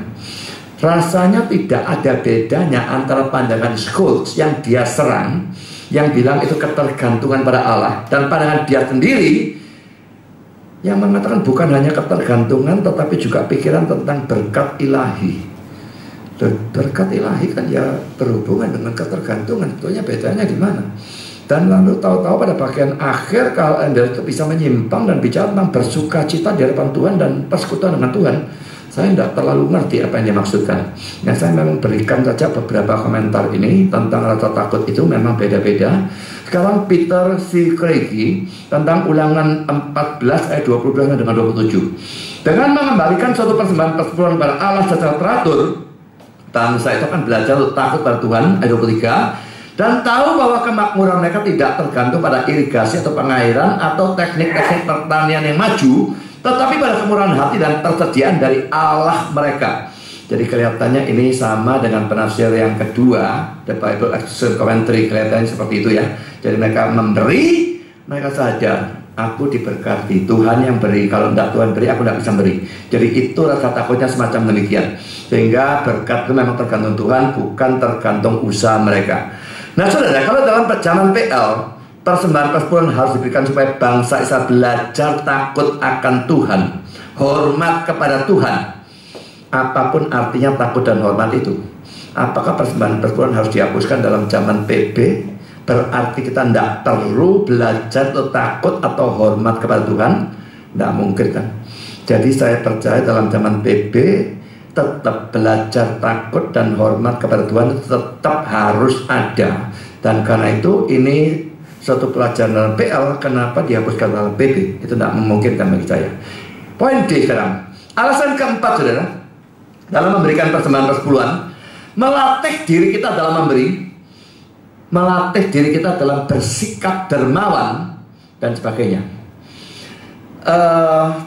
Rasanya tidak ada bedanya antara pandangan Schultz yang dia serang, yang bilang itu ketergantungan pada Allah, dan pandangan dia sendiri yang mengatakan bukan hanya ketergantungan tetapi juga pikiran tentang berkat ilahi. Berkat ilahi kan ya berhubungan dengan ketergantungan. Betulnya bedanya di mana? Dan lalu tahu-tahu pada bagian akhir kalau Anda itu bisa menyimpang dan bicara tentang bersuka cita di hadapan Tuhan dan persekutuan dengan Tuhan, saya tidak terlalu ngerti apa yang dimaksudkan. Nah, saya memang berikan saja beberapa komentar ini tentang rasa takut itu memang beda-beda. Sekarang Peter C. Craigie tentang Ulangan 14 ayat 22 dengan 27. Dengan mengembalikan suatu persembahan persepuluhan kepada Allah secara teratur, bangsa itu akan belajar untuk takut pada Tuhan ayat 23. Dan tahu bahwa kemakmuran mereka tidak tergantung pada irigasi atau pengairan atau teknik-teknik pertanian yang maju, tetapi pada kemurahan hati dan persediaan dari Allah mereka. Jadi kelihatannya ini sama dengan penafsir yang kedua, The Bible Exegesis Commentary, kelihatannya seperti itu ya. Jadi mereka memberi, mereka sadar aku diberkati, Tuhan yang beri. Kalau tidak Tuhan beri, aku tidak bisa beri. Jadi itu rasa takutnya semacam demikian. Sehingga berkat itu memang tergantung Tuhan, bukan tergantung usaha mereka. Nah saudara, kalau dalam zaman PL, persembahan persepuluhan harus diberikan supaya bangsa Israel belajar takut akan Tuhan, hormat kepada Tuhan. Apapun artinya takut dan hormat itu. Apakah persembahan persepuluhan harus dihapuskan dalam zaman PB? Berarti kita tidak perlu belajar atau takut atau hormat kepada Tuhan? Tidak mungkin kan. Jadi saya percaya dalam zaman PB tetap belajar takut dan hormat kepada Tuhan tetap harus ada. Dan karena itu ini suatu pelajaran dalam PL. Kenapa dihapuskan dalam PB? Itu tidak memungkinkan bagi saya. Poin D sekarang. Alasan keempat saudara, dalam memberikan persembahan persepuluhan, melatih diri kita dalam memberi, melatih diri kita dalam bersikap dermawan dan sebagainya.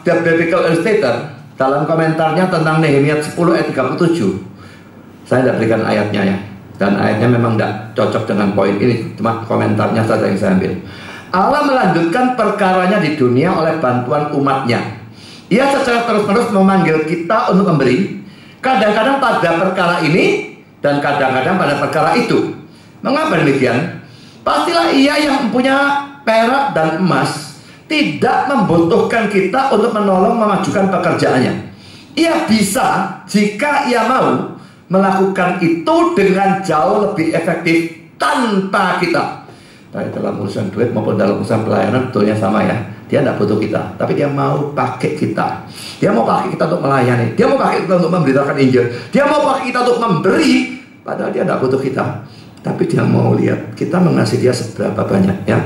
The Biblical Illustrator dalam komentarnya tentang Nehemia 10 ayat 37, saya tidak berikan ayatnya ya, dan ayatnya memang tidak cocok dengan poin ini, cuma komentarnya saja yang saya ambil. Allah melanjutkan perkaranya di dunia oleh bantuan umatnya. Ia secara terus-menerus memanggil kita untuk memberi, kadang-kadang pada perkara ini dan kadang-kadang pada perkara itu. Mengapa demikian? Pastilah ia yang punya perak dan emas tidak membutuhkan kita untuk menolong memajukan pekerjaannya. Ia bisa jika ia mau melakukan itu dengan jauh lebih efektif tanpa kita. Baik dalam urusan duit maupun dalam urusan pelayanan betulnya sama ya. Dia tidak butuh kita, tapi dia mau pakai kita. Dia mau pakai kita untuk melayani. Dia mau pakai kita untuk memberitakan Injil. Dia mau pakai kita untuk memberi, padahal dia tidak butuh kita. Tapi dia mau lihat kita mengasihi dia seberapa banyak ya.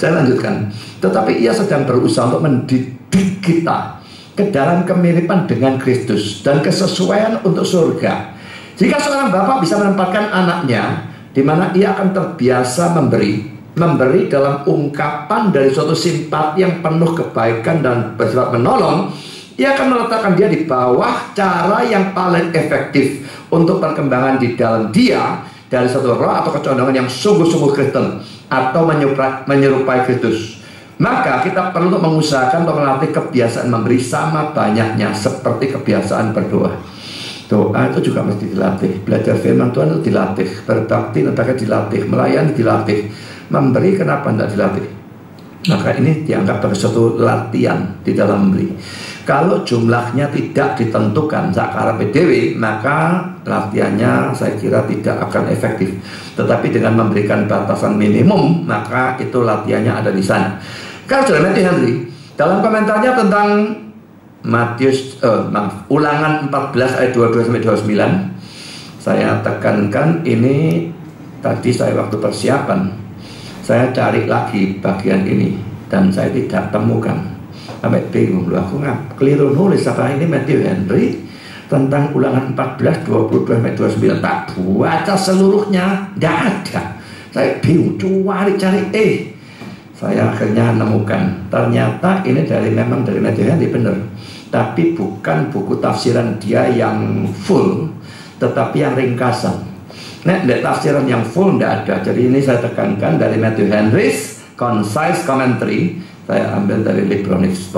Saya lanjutkan. Tetapi ia sedang berusaha untuk mendidik kita ke dalam kemiripan dengan Kristus dan kesesuaian untuk surga. Jika seorang bapak bisa menempatkan anaknya di mana ia akan terbiasa memberi dalam ungkapan dari suatu simpati yang penuh kebaikan dan bersifat menolong, ia akan meletakkan dia di bawah cara yang paling efektif untuk perkembangan di dalam dia dari satu roh atau kecondongan yang sungguh-sungguh Kristen atau menyerupai Kristus. Maka kita perlu untuk mengusahakan untuk melatih kebiasaan memberi sama banyaknya seperti kebiasaan berdoa. Doa itu juga mesti dilatih. Belajar firman Tuhan itu dilatih. Berbakti hendaknya dilatih. Melayani dilatih. Memberi kenapa tidak dilatih? Maka ini dianggap sebagai suatu latihan di dalam memberi. Kalau jumlahnya tidak ditentukan sakara PDW, maka latihannya saya kira tidak akan efektif. Tetapi dengan memberikan batasan minimum, maka itu latihannya ada di sana. Kalau sudah Matthew Henry dalam komentarnya tentang Ulangan 14 ayat 22-29, saya tekankan ini tadi saya waktu persiapan, saya cari lagi bagian ini dan saya tidak temukan. Sampai bingung loh, aku keliru nulis apa ini Matthew Henry tentang Ulangan 14 22-29, tak baca seluruhnya, tidak ada. Saya bingung, cari saya akhirnya menemukan ternyata ini memang dari Matthew Henry benar, tapi bukan buku tafsiran dia yang full, tetapi yang ringkasan. Nah, tafsiran yang full tidak ada. Jadi ini saya tekankan dari Matthew Henry's Concise Commentary. Saya ambil dari Libronix.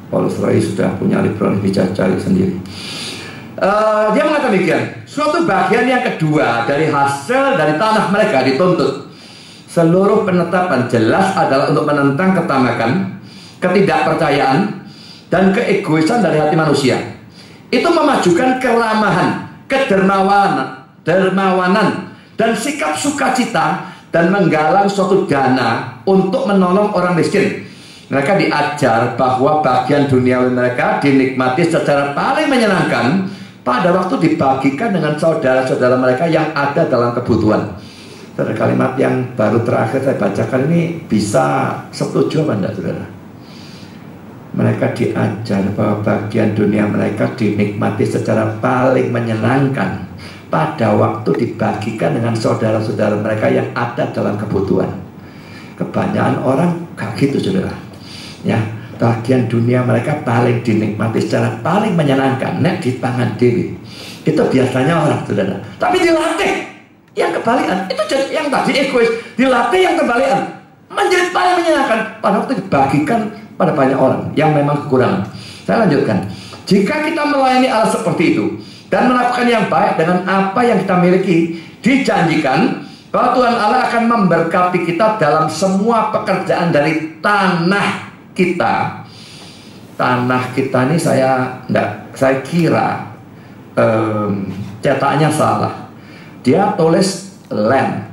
Paulus Roy sudah punya Libronix, bisa cari sendiri. Dia mengatakan demikian. Suatu bagian yang kedua dari hasil dari tanah mereka dituntut. Seluruh penetapan jelas adalah untuk menentang ketamakan, ketidakpercayaan, dan keegoisan dari hati manusia. Itu memajukan keramahan, dermawanan, dan sikap sukacita, dan menggalang suatu dana untuk menolong orang miskin. Mereka diajar bahwa bagian duniawi mereka dinikmati secara paling menyenangkan pada waktu dibagikan dengan saudara-saudara mereka yang ada dalam kebutuhan. Saudara, kalimat yang baru terakhir saya bacakan ini bisa setuju apa enggak, saudara? Mereka diajar bahwa bagian dunia mereka dinikmati secara paling menyenangkan pada waktu dibagikan dengan saudara-saudara mereka yang ada dalam kebutuhan. Kebanyakan orang gak gitu, saudara. Ya, bagian dunia mereka paling dinikmati secara paling menyenangkan, nek di tangan dewi. Itu biasanya orang, saudara. Tapi dilatih yang kebalikan. Itu jadi yang tadi egois, dilatih yang kebalikan menjadi paling menyenangkan pada waktu dibagikan pada banyak orang yang memang kekurangan. Saya lanjutkan. Jika kita melayani Allah seperti itu dan melakukan yang baik dengan apa yang kita miliki, dijanjikan bahwa Tuhan Allah akan memberkati kita dalam semua pekerjaan dari tanah kita. Tanah kita ini saya kira cetaknya salah. Dia tulis land.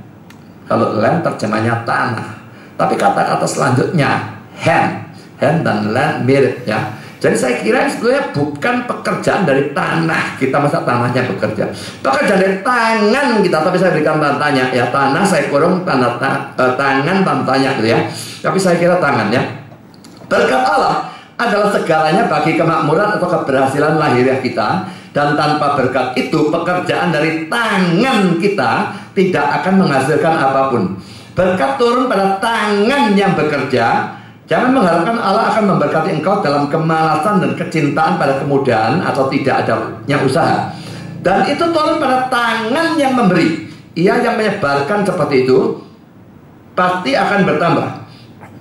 Kalau land terjemahnya tanah, tapi kata-kata selanjutnya hand dan land mirip, ya. Jadi saya kira sebetulnya bukan pekerjaan dari tanah kita, masa tanahnya bekerja. Pekerjaan dari tangan kita, tapi saya berikan tanya, ya, tanah saya kurung tangan tanya gitu, ya. Tapi saya kira tangan, ya. Berkat Allah adalah segalanya bagi kemakmuran atau keberhasilan lahiriah kita. Dan tanpa berkat itu, pekerjaan dari tangan kita tidak akan menghasilkan apapun. Berkat turun pada tangan yang bekerja. Jangan mengharapkan Allah akan memberkati engkau dalam kemalasan dan kecintaan pada kemudahan atau tidak adanya usaha. Dan itu turun pada tangan yang memberi. Ia yang menyebarkan seperti itu pasti akan bertambah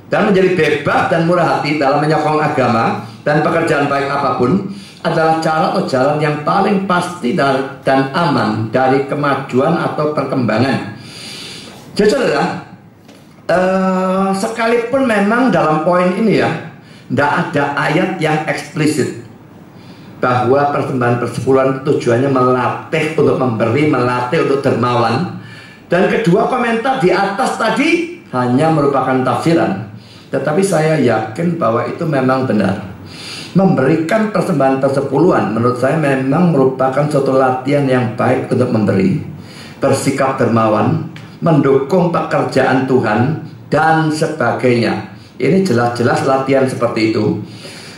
dan menjadi bebas dan murah hati dalam menyokong agama dan pekerjaan baik apapun. Adalah cara atau jalan yang paling pasti dan aman dari kemajuan atau perkembangan. Jadi, saudara, sekalipun memang dalam poin ini, ya, tidak ada ayat yang eksplisit bahwa persembahan persepuluhan tujuannya melatih untuk memberi, melatih untuk dermawan. Dan kedua komentar di atas tadi hanya merupakan tafsiran. Tetapi saya yakin bahwa itu memang benar. Memberikan persembahan persepuluhan menurut saya memang merupakan suatu latihan yang baik untuk memberi, bersikap dermawan, mendukung pekerjaan Tuhan, dan sebagainya. Ini jelas-jelas latihan seperti itu.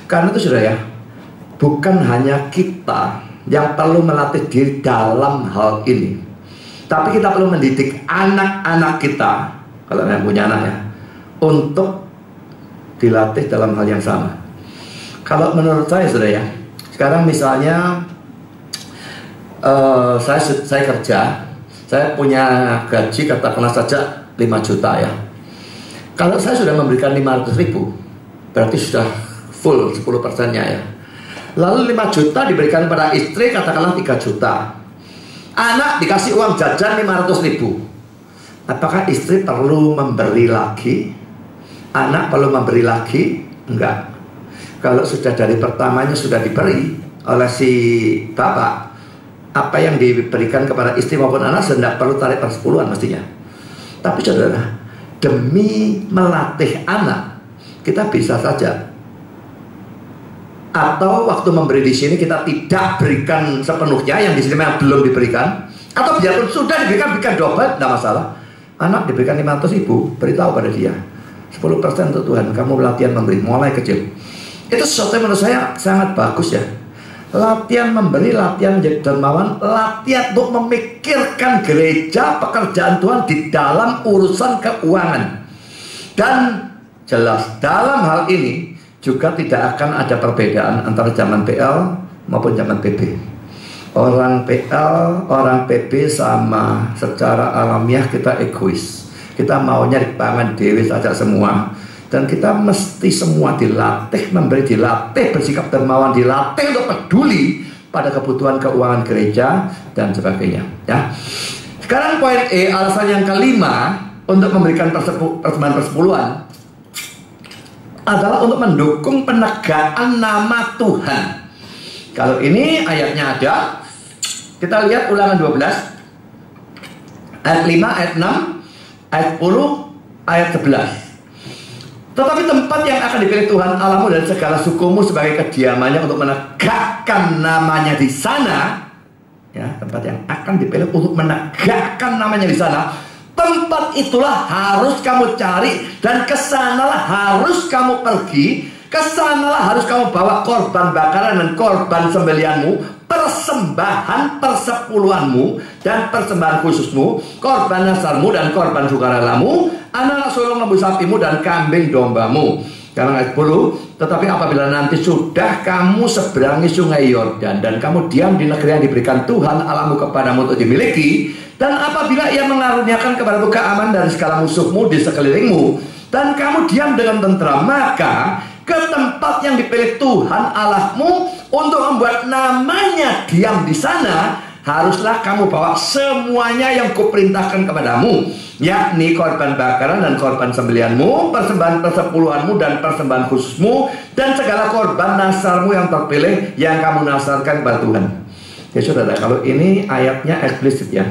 Karena itu, saudara, ya, bukan hanya kita yang perlu melatih diri dalam hal ini, tapi kita perlu mendidik anak-anak kita, kalau yang punya anak, ya, untuk dilatih dalam hal yang sama. Kalau menurut saya, saudara, ya, sekarang misalnya saya kerja, saya punya gaji katakanlah saja 5 juta, ya. Kalau saya sudah memberikan 500.000, berarti sudah full 10%-nya, ya. Lalu 5 juta diberikan pada istri katakanlah 3 juta. Anak dikasih uang jajan 500.000. Apakah istri perlu memberi lagi? Anak perlu memberi lagi? Enggak. Kalau sudah dari pertamanya sudah diberi oleh si bapak, apa yang diberikan kepada istri maupun anak sudah perlu tarik persepuluhan mestinya. Tapi, saudara, demi melatih anak, kita bisa saja, atau waktu memberi di sini kita tidak berikan sepenuhnya, yang di sini memang belum diberikan, atau biarpun sudah diberikan double, tidak masalah. Anak diberikan 500.000, beritahu pada dia 10% untuk Tuhan, kamu latihan memberi mulai kecil. Itu sesuatu yang menurut saya sangat bagus, ya. Latihan memberi, latihan menjadi dermawan, latihan untuk memikirkan gereja, pekerjaan Tuhan di dalam urusan keuangan. Dan jelas dalam hal ini juga tidak akan ada perbedaan antara zaman PL maupun zaman PB. Orang PL, orang PB sama, secara alamiah kita egois. Kita maunya dipangan dewi saja semua. Dan kita mesti semua dilatih, dilatih bersikap dermawan, dilatih untuk peduli pada kebutuhan keuangan gereja dan sebagainya. Ya. Sekarang poin E, alasan yang kelima untuk memberikan persembahan persepuluhan adalah untuk mendukung penegakan nama Tuhan. Kalau ini ayatnya ada, kita lihat Ulangan 12 ayat 5, ayat 6, ayat 10, ayat 11. Tetapi tempat yang akan dipilih Tuhan Allahmu dan segala sukumu sebagai kediamannya untuk menegakkan namanya di sana, ya, tempat yang akan dipilih untuk menegakkan namanya di sana, tempat itulah harus kamu cari, dan kesanalah harus kamu pergi. Kesanalah harus kamu bawa korban bakaran dan korban sembelihanmu, persembahan persepuluhanmu dan persembahan khususmu, korban nasarmu dan korban sukarelamu, anak sulung lembu sapimu dan kambing dombamu. Karena ayat 10, tetapi apabila nanti sudah kamu seberangi sungai Yordan dan kamu diam di negeri yang diberikan Tuhan Allahmu kepadamu untuk dimiliki, dan apabila ia mengaruniakan kepadamu keamanan dari segala musuhmu di sekelilingmu, dan kamu diam dengan tentram, maka ke tempat yang dipilih Tuhan Allahmu untuk membuat namanya diam di sana, haruslah kamu bawa semuanya yang kuperintahkan kepadamu, yakni korban bakaran dan korban sembelihanmu, persembahan persepuluhanmu dan persembahan khususmu, dan segala korban nasarmu yang terpilih yang kamu nasarkan kepada Tuhan. Ya saudara, kalau ini ayatnya eksplisit ya.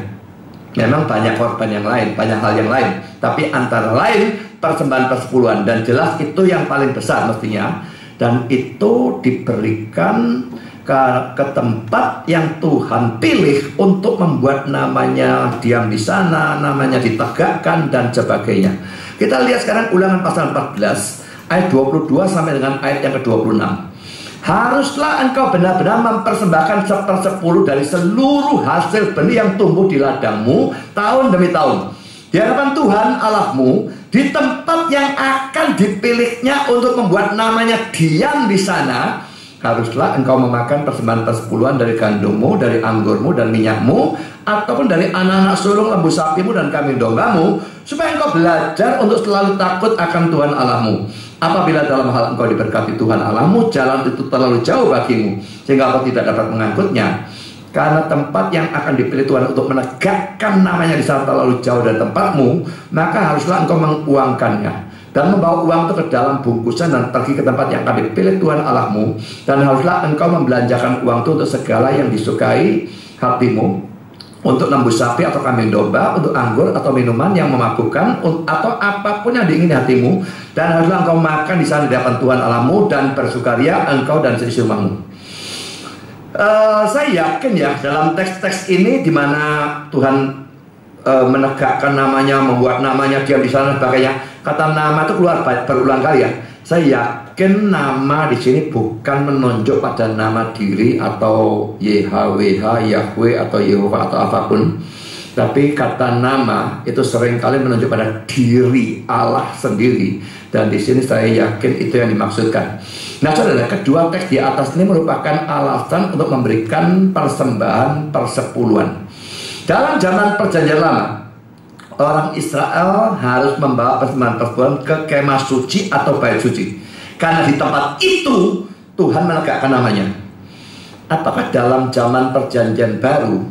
Memang banyak korban yang lain, banyak hal yang lain, tapi antara lain persembahan persepuluhan, dan jelas itu yang paling besar mestinya, dan itu diberikan ke tempat yang Tuhan pilih untuk membuat namanya diam di sana, namanya ditegakkan dan sebagainya. Kita lihat sekarang Ulangan pasal 14 ayat 22 sampai dengan ayat yang ke-26. Haruslah engkau benar-benar mempersembahkan 1/10 dari seluruh hasil benih yang tumbuh di ladangmu tahun demi tahun, di hadapan Tuhan Allahmu, di tempat yang akan dipilihnya untuk membuat namanya diam di sana. Haruslah engkau memakan persembahan persepuluhan dari gandummu, dari anggurmu dan minyakmu, ataupun dari anak-anak sulung lembu sapimu dan kambing dombamu, supaya engkau belajar untuk selalu takut akan Tuhan Allahmu. Apabila dalam hal engkau diberkati Tuhan Allahmu, jalan itu terlalu jauh bagimu, sehingga engkau tidak dapat mengangkutnya. Karena tempat yang akan dipilih Tuhan untuk menegakkan namanya di sana terlalu jauh dari tempatmu, maka haruslah engkau menguangkannya dan membawa uang itu ke dalam bungkusan dan pergi ke tempat yang akan dipilih Tuhan Allahmu. Dan haruslah engkau membelanjakan uang itu untuk segala yang disukai hatimu, untuk lembu sapi atau kambing domba, untuk anggur atau minuman yang memabukkan, atau apapun yang diingini hatimu. Dan haruslah engkau makan di sana di hadapan Tuhan Allahmu dan bersukaria engkau dan seisi rumahmu. Saya yakin ya, dalam teks-teks ini di mana Tuhan menegakkan namanya, membuat namanya diam di sana sebagainya, kata nama itu keluar berulang kali ya. Saya yakin nama di sini bukan menunjuk pada nama diri atau YHWH, Yahweh atau Yehova atau apapun, tapi kata nama itu seringkali menunjuk pada diri Allah sendiri. Dan di sini saya yakin itu yang dimaksudkan. Nah saudara, kedua teks di atas ini merupakan alasan untuk memberikan persembahan persepuluhan. Dalam zaman perjanjian lama, orang Israel harus membawa persembahan persepuluhan ke kemah suci atau bait suci, karena di tempat itu Tuhan menegakkan namanya. Apakah dalam zaman perjanjian baru,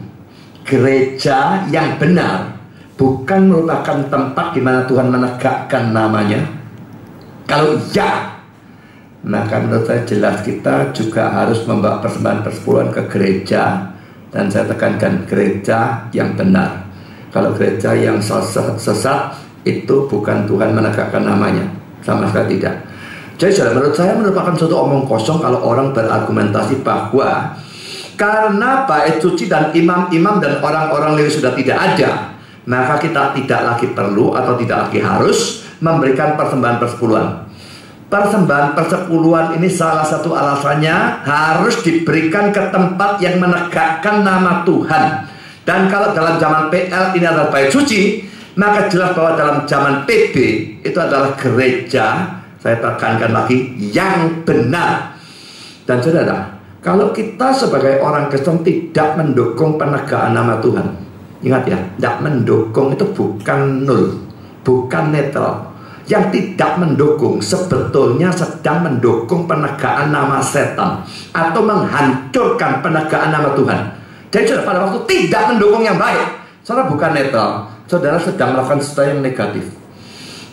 gereja yang benar bukan merupakan tempat di mana Tuhan menegakkan namanya? Kalau iya, maka menurut saya jelas kita juga harus membawa persembahan persepuluhan ke gereja. Dan saya tekankan, gereja yang benar. Kalau gereja yang sesat, itu bukan Tuhan menegakkan namanya, sama sekali tidak. Jadi menurut saya merupakan suatu omong kosong kalau orang berargumentasi bahwa karena bait suci dan imam-imam dan orang-orang Lewi sudah tidak ada, maka kita tidak lagi perlu atau tidak lagi harus memberikan persembahan persepuluhan. Persembahan persepuluhan ini salah satu alasannya harus diberikan ke tempat yang menegakkan nama Tuhan. Dan kalau dalam zaman PL ini adalah bait suci, maka jelas bahwa dalam zaman PB itu adalah gereja, saya tekankan lagi, yang benar. Dan saudara, Kalau kita sebagai orang Kristen tidak mendukung penegakan nama Tuhan, ingat ya, tidak mendukung itu bukan nol, bukan netral. Yang tidak mendukung sebetulnya sedang mendukung penegakan nama setan atau menghancurkan penegakan nama Tuhan. Jadi saudara pada waktu tidak mendukung yang baik, saudara bukan netral, saudara sedang melakukan sesuatu yang negatif.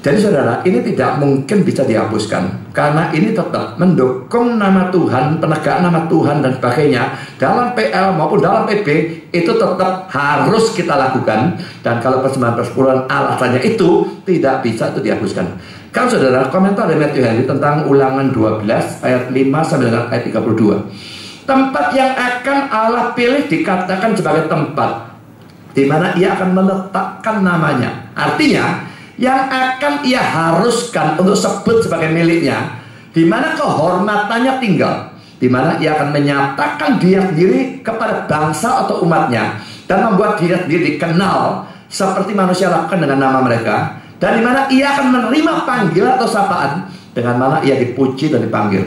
Jadi saudara, ini tidak mungkin bisa dihapuskan, karena ini tetap mendukung nama Tuhan, penegakan nama Tuhan dan sebagainya dalam PL maupun dalam PB, itu tetap harus kita lakukan. Dan kalau persembahan persepuluhan alasannya itu tidak bisa itu dihapuskan. Kan saudara, komentar dari Matthew Henry tentang Ulangan 12 ayat 5 sampai dengan ayat 32. Tempat yang akan Allah pilih dikatakan sebagai tempat di mana Ia akan meletakkan namanya. Artinya yang akan Ia haruskan untuk sebut sebagai miliknya, di mana kehormatannya tinggal, di mana Ia akan menyatakan Dia sendiri kepada bangsa atau umatnya, dan membuat Dia sendiri dikenal seperti manusia lakukan dengan nama mereka, dan di mana Ia akan menerima panggilan atau sapaan, dengan mana Ia dipuji dan dipanggil.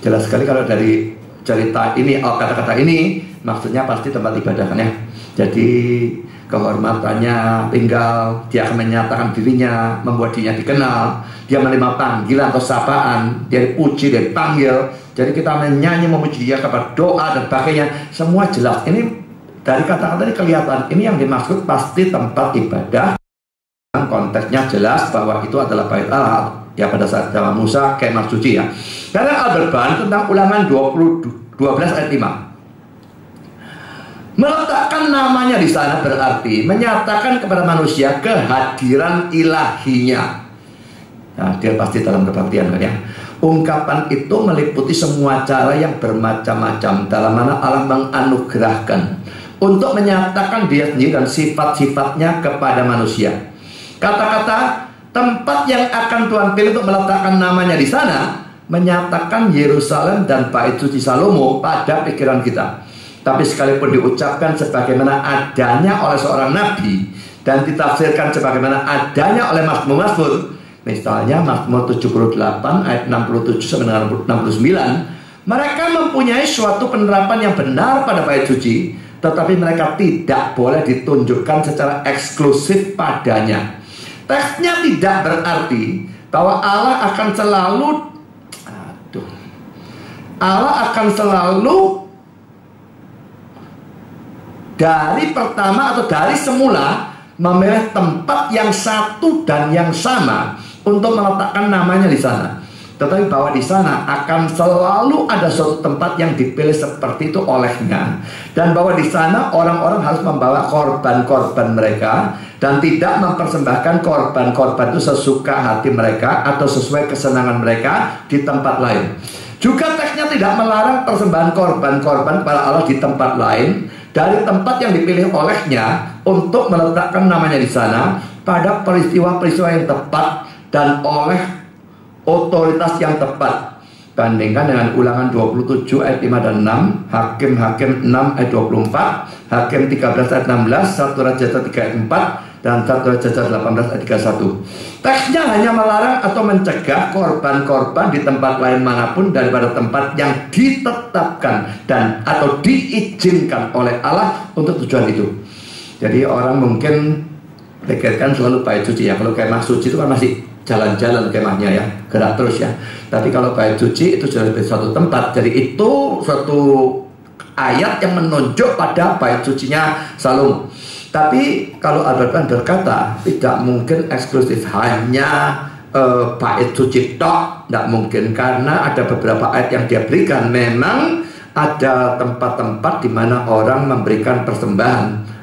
Jelas sekali kalau dari cerita ini, kata-kata ini maksudnya pasti tempat ibadah kan ya. Jadi kehormatannya tinggal, Dia akan menyatakan dirinya, membuat dirinya dikenal, Dia menerima panggilan atau sapaan, Dia dipuji, Dia dipanggil. Jadi kita menyanyi memuji Dia kepada doa dan sebagainya, semua jelas. Ini dari kata-kata ini kelihatan, ini yang dimaksud pasti tempat ibadah. Konteksnya jelas bahwa itu adalah bait Allah ya pada saat zaman Musa, kemah suci ya. Karena Albert Barnes tentang Ulangan 12 ayat 5, meletakkan namanya di sana berarti menyatakan kepada manusia kehadiran ilahinya. Nah, dia pasti dalam kebaktian kan ya. Ungkapan itu meliputi semua cara yang bermacam-macam dalam mana Allah menganugerahkan untuk menyatakan Dia sendiri dan sifat-sifatnya kepada manusia. Kata-kata tempat yang akan Tuhan pilih untuk meletakkan namanya di sana menyatakan Yerusalem dan Bait Suci Salomo pada pikiran kita. Tapi sekalipun diucapkan sebagaimana adanya oleh seorang nabi dan ditafsirkan sebagaimana adanya oleh Mazmur-Mazmur, misalnya Mazmur 78 ayat 67 sampai dengan 69, mereka mempunyai suatu penerapan yang benar pada bait suci, tetapi mereka tidak boleh ditunjukkan secara eksklusif padanya. Teksnya tidak berarti bahwa Allah akan selalu dari pertama atau dari semula memilih tempat yang satu dan yang sama untuk meletakkan namanya di sana. Tetapi bahwa di sana akan selalu ada suatu tempat yang dipilih seperti itu olehnya, dan bahwa di sana orang-orang harus membawa korban-korban mereka dan tidak mempersembahkan korban-korban itu sesuka hati mereka atau sesuai kesenangan mereka di tempat lain. Juga teksnya tidak melarang persembahan korban-korban kepada Allah di tempat lain dari tempat yang dipilih olehnya untuk meletakkan namanya di sana pada peristiwa-peristiwa yang tepat dan oleh otoritas yang tepat. Bandingkan dengan Ulangan 27 ayat 5 dan 6, Hakim-Hakim 6 ayat 24, Hakim 13 ayat 16, 1 Raja 3 ayat 4, dan 1 Raja 18 ayat 31. Teksnya hanya melarang atau mencegah korban-korban di tempat lain manapun daripada tempat yang ditetapkan dan atau diizinkan oleh Allah untuk tujuan itu. Jadi orang mungkin pikirkan selalu bait suci ya. Kalau kemah suci itu kan masih jalan-jalan kemahnya ya, gerak terus ya. Tapi kalau bait suci itu sudah di suatu tempat. Jadi itu suatu ayat yang menunjuk pada bait sucinya Salomo. Tapi kalau Al-Quran berkata tidak mungkin eksklusif hanya bait suci tok, tidak mungkin, karena ada beberapa ayat yang dia berikan. Memang ada tempat-tempat di mana orang memberikan persembahan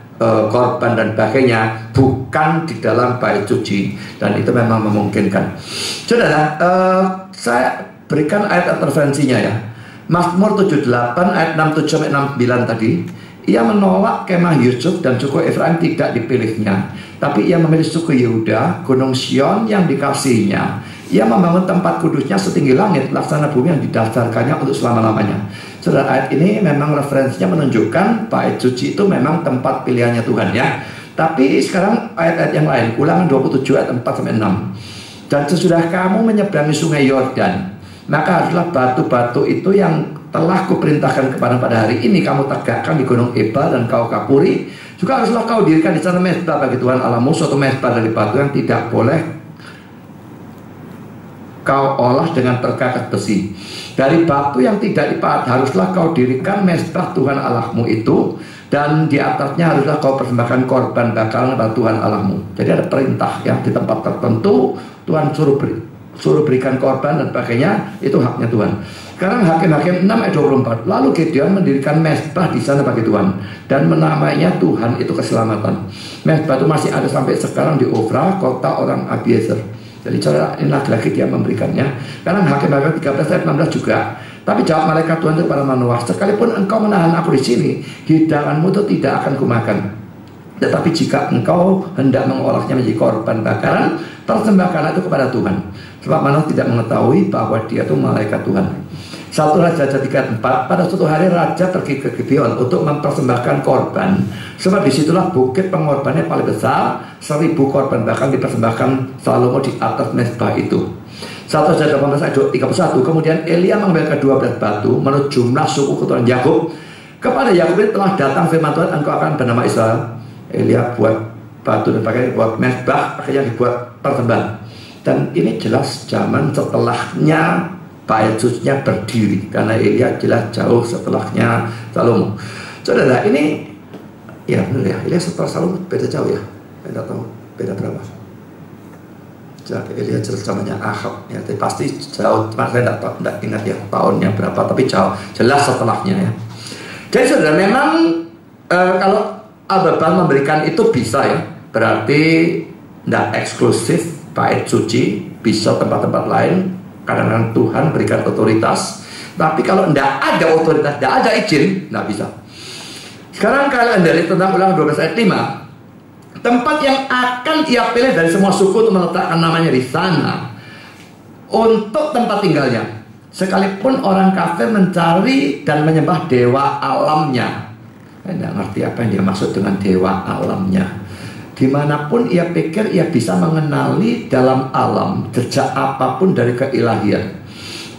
korban dan sebagainya bukan di dalam bait suci, dan itu memang memungkinkan. Saudara, saya berikan ayat intervensinya ya. Mazmur 78 ayat 67 sampai 69 tadi. Ia menolak kemah Yusuf dan suku Efraim tidak dipilihnya, tapi ia memilih suku Yehuda, Gunung Sion yang dikasihnya. Ia membangun tempat kudusnya setinggi langit, laksana bumi yang didasarkannya untuk selama-lamanya. Saudara, ayat ini memang referensinya menunjukkan bait suci itu memang tempat pilihannya Tuhan ya. Tapi sekarang ayat-ayat yang lain, Ulangan 27 ayat 4 sampai 6. Dan sesudah kamu menyeberangi sungai Yordan, maka haruslah batu-batu itu yang telah kuperintahkan kepada pada hari ini kamu tegakkan di gunung Ebal dan kau kapuri, juga haruslah kau dirikan di sana mezbah bagi Tuhan Allahmu, suatu mezbah dari batu yang tidak boleh kau olah dengan terkakat besi. Dari batu yang tidak dipahat haruslah kau dirikan mezbah Tuhan Allahmu itu, dan di atasnya haruslah kau persembahkan korban bakalan kepada Tuhan Allahmu. Jadi ada perintah yang di tempat tertentu Tuhan suruh berikan korban dan sebagainya, itu haknya Tuhan. Sekarang Hakim-Hakim 6 ayat 24. Lalu Gideon mendirikan mezbah di sana bagi Tuhan dan menamainya Tuhan itu keselamatan. Mezbah itu masih ada sampai sekarang di Ofra, kota orang Abiezer. Jadi cara ini lagi-lagi dia memberikannya. Sekarang Hakim-Hakim 13 ayat 16 juga. Tapi jawab malaikat Tuhan kepada Manoah, sekalipun engkau menahan aku di sini, hidanganmu itu tidak akan kumakan. Tetapi jika engkau hendak mengolahnya menjadi korban bakaran, persembahkanlah itu kepada Tuhan. Sebab Manoah tidak mengetahui bahwa dia itu malaikat Tuhan. 1 Raja 3:4. Pada suatu hari raja pergi ke Gibeon untuk mempersembahkan korban, sebab disitulah bukit pengorbannya paling besar. 1000 korban bahkan dipersembahkan Salomo di atas mezbah itu. 1 Raja 18 ayat 31. Kemudian Elia mengambil ke-12 batu menurut jumlah suku keturunan Yakub. Kepada Yakub telah datang firman Tuhan, engkau akan bernama Israel. Elia buat batu dan pakai buat mezbah, akhirnya dibuat persembahan. Dan ini jelas zaman setelahnya bait sucinya berdiri, karena Elia jelas jauh setelahnya Salomo. Saudara, ini ya benar ya, Elia setelah Salomo beda jauh ya. Saya tidak tahu beda berapa. Jadi Elia jelas zamannya Ahab ya, tapi pasti jauh, saya tidak ingat ya tahunnya berapa, tapi jauh jelas setelahnya ya. Jadi saudara, memang kalau Al-Baba memberikan itu bisa ya, berarti tidak eksklusif bait suci, bisa tempat-tempat lain. Kadang-kadang Tuhan berikan otoritas, tapi kalau tidak ada otoritas, tidak ada izin, tidak bisa. Sekarang kalian dari tentang Ulangan 12 ayat 5, tempat yang akan ia pilih dari semua suku untuk meletakkan namanya di sana untuk tempat tinggalnya, sekalipun orang kafir mencari dan menyembah dewa alamnya. Saya tidak ngerti apa yang dia maksud dengan dewa alamnya. Dimanapun ia pikir ia bisa mengenali dalam alam jejak apapun dari keilahian.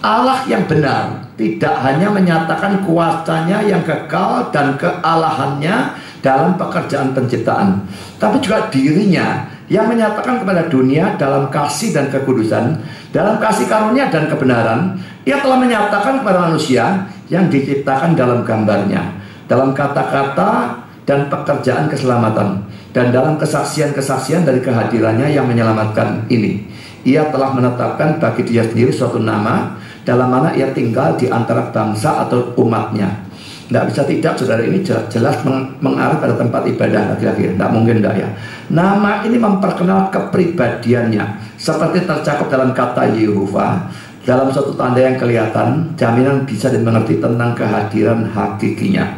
Allah yang benar tidak hanya menyatakan kuasanya yang kekal dan kealahannya dalam pekerjaan penciptaan, tapi juga dirinya yang menyatakan kepada dunia dalam kasih dan kekudusan, dalam kasih karunia dan kebenaran. Ia telah menyatakan kepada manusia yang diciptakan dalam gambarnya, dalam kata-kata dan pekerjaan keselamatan, dan dalam kesaksian-kesaksian dari kehadirannya yang menyelamatkan ini. Ia telah menetapkan bagi dia sendiri suatu nama, dalam mana ia tinggal di antara bangsa atau umatnya. Tidak bisa tidak, saudara, ini jelas mengarah pada tempat ibadah laki-laki. Tidak mungkin tidak ya. Nama ini memperkenalkan kepribadiannya, seperti tercakup dalam kata Yehova, dalam suatu tanda yang kelihatan, jaminan bisa dimengerti tentang kehadiran hakikinya.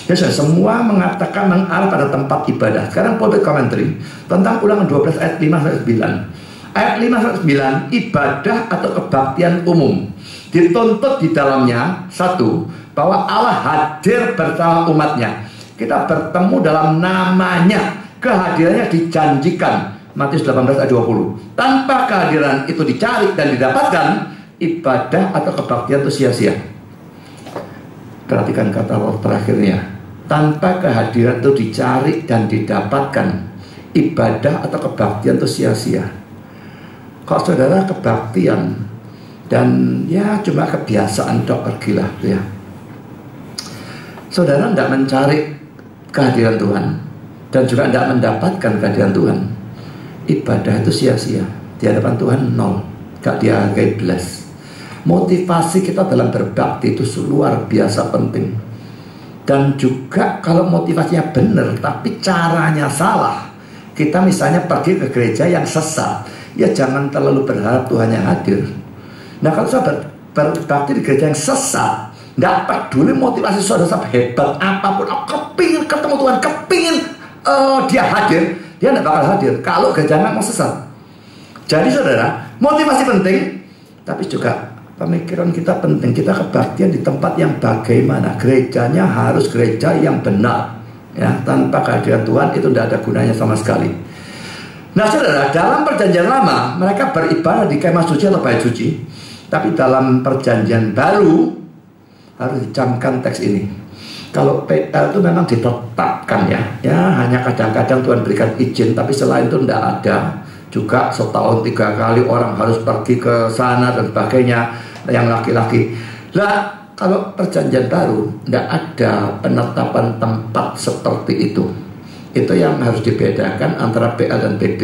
Ya, semua mengatakan mengarah pada tempat ibadah. Sekarang public commentary tentang Ulangan 12 ayat 5-9. Ayat 5-9, ibadah atau kebaktian umum dituntut di dalamnya, satu, bahwa Allah hadir bersama umatnya. Kita bertemu dalam namanya, kehadirannya dijanjikan. Matius 18 ayat 20. Tanpa kehadiran itu dicari dan didapatkan, ibadah atau kebaktian itu sia-sia. Perhatikan kata terakhirnya. Tanpa kehadiran itu dicari dan didapatkan, ibadah atau kebaktian itu sia-sia. Kalau saudara kebaktian dan ya cuma kebiasaan dok pergilah ya, saudara tidak mencari kehadiran Tuhan dan juga tidak mendapatkan kehadiran Tuhan, ibadah itu sia-sia. Di hadapan Tuhan nol, gak dihargai belas. Motivasi kita dalam berbakti itu luar biasa penting. Dan juga kalau motivasinya benar tapi caranya salah, kita misalnya pergi ke gereja yang sesat, ya jangan terlalu berharap Tuhan yang hadir. Nah, kalau saudara berbakti di gereja yang sesat, tidak peduli motivasi saudara hebat apapun, kepingin ketemu Tuhan, kepingin dia hadir, dia tidak bakal hadir kalau gereja memang sesat. Jadi saudara, motivasi penting, tapi juga pemikiran kita penting. Kita kebaktian di tempat yang bagaimana. Gerejanya harus gereja yang benar ya, tanpa kehadiran Tuhan itu tidak ada gunanya sama sekali. Nah saudara, dalam perjanjian lama mereka beribadah di kemah suci atau bait suci, tapi dalam perjanjian baru harus dicamkan teks ini. Kalau PL itu memang ditetapkan ya hanya kadang-kadang Tuhan berikan izin, tapi selain itu tidak ada. Juga setahun 3 kali orang harus pergi ke sana dan sebagainya, yang laki-laki. Nah, kalau perjanjian baru tidak ada penetapan tempat seperti itu. Itu yang harus dibedakan antara PL dan PB.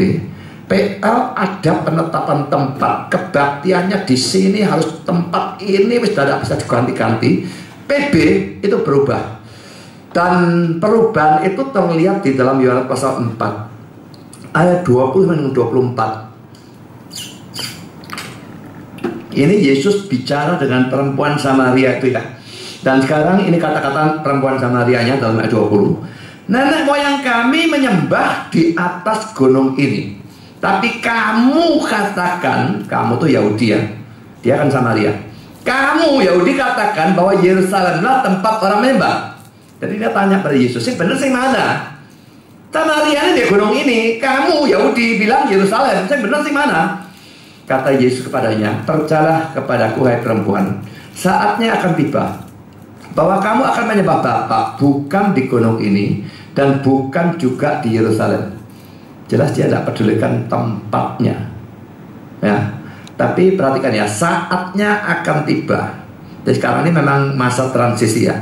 PL ada penetapan tempat, kebaktiannya di sini harus tempat ini tidak bisa diganti-ganti. PB itu berubah. Dan perubahan itu terlihat di dalam Yohanes pasal 4 ayat 20 dan 24. Ini Yesus bicara dengan perempuan Samaria itu ya. Dan sekarang ini kata-kata perempuan Samarianya dalam ayat 20. Nenek moyang kami menyembah di atas gunung ini, tapi kamu katakan, kamu tuh Yahudi ya, dia kan Samaria. Kamu Yahudi katakan bahwa Yerusalemlah tempat orang menyembah. Jadi dia tanya pada Yesus, sih bener sih mana? Samaria ini di gunung ini, kamu Yahudi bilang Yerusalem, sih bener sih mana? Kata Yesus kepadanya, percayalah kepadaku hai perempuan, saatnya akan tiba bahwa kamu akan menyembah Bapa bukan di gunung ini dan bukan juga di Yerusalem. Jelas dia tidak pedulikan tempatnya ya. Tapi perhatikan ya, saatnya akan tiba. Jadi sekarang ini memang masa transisi ya.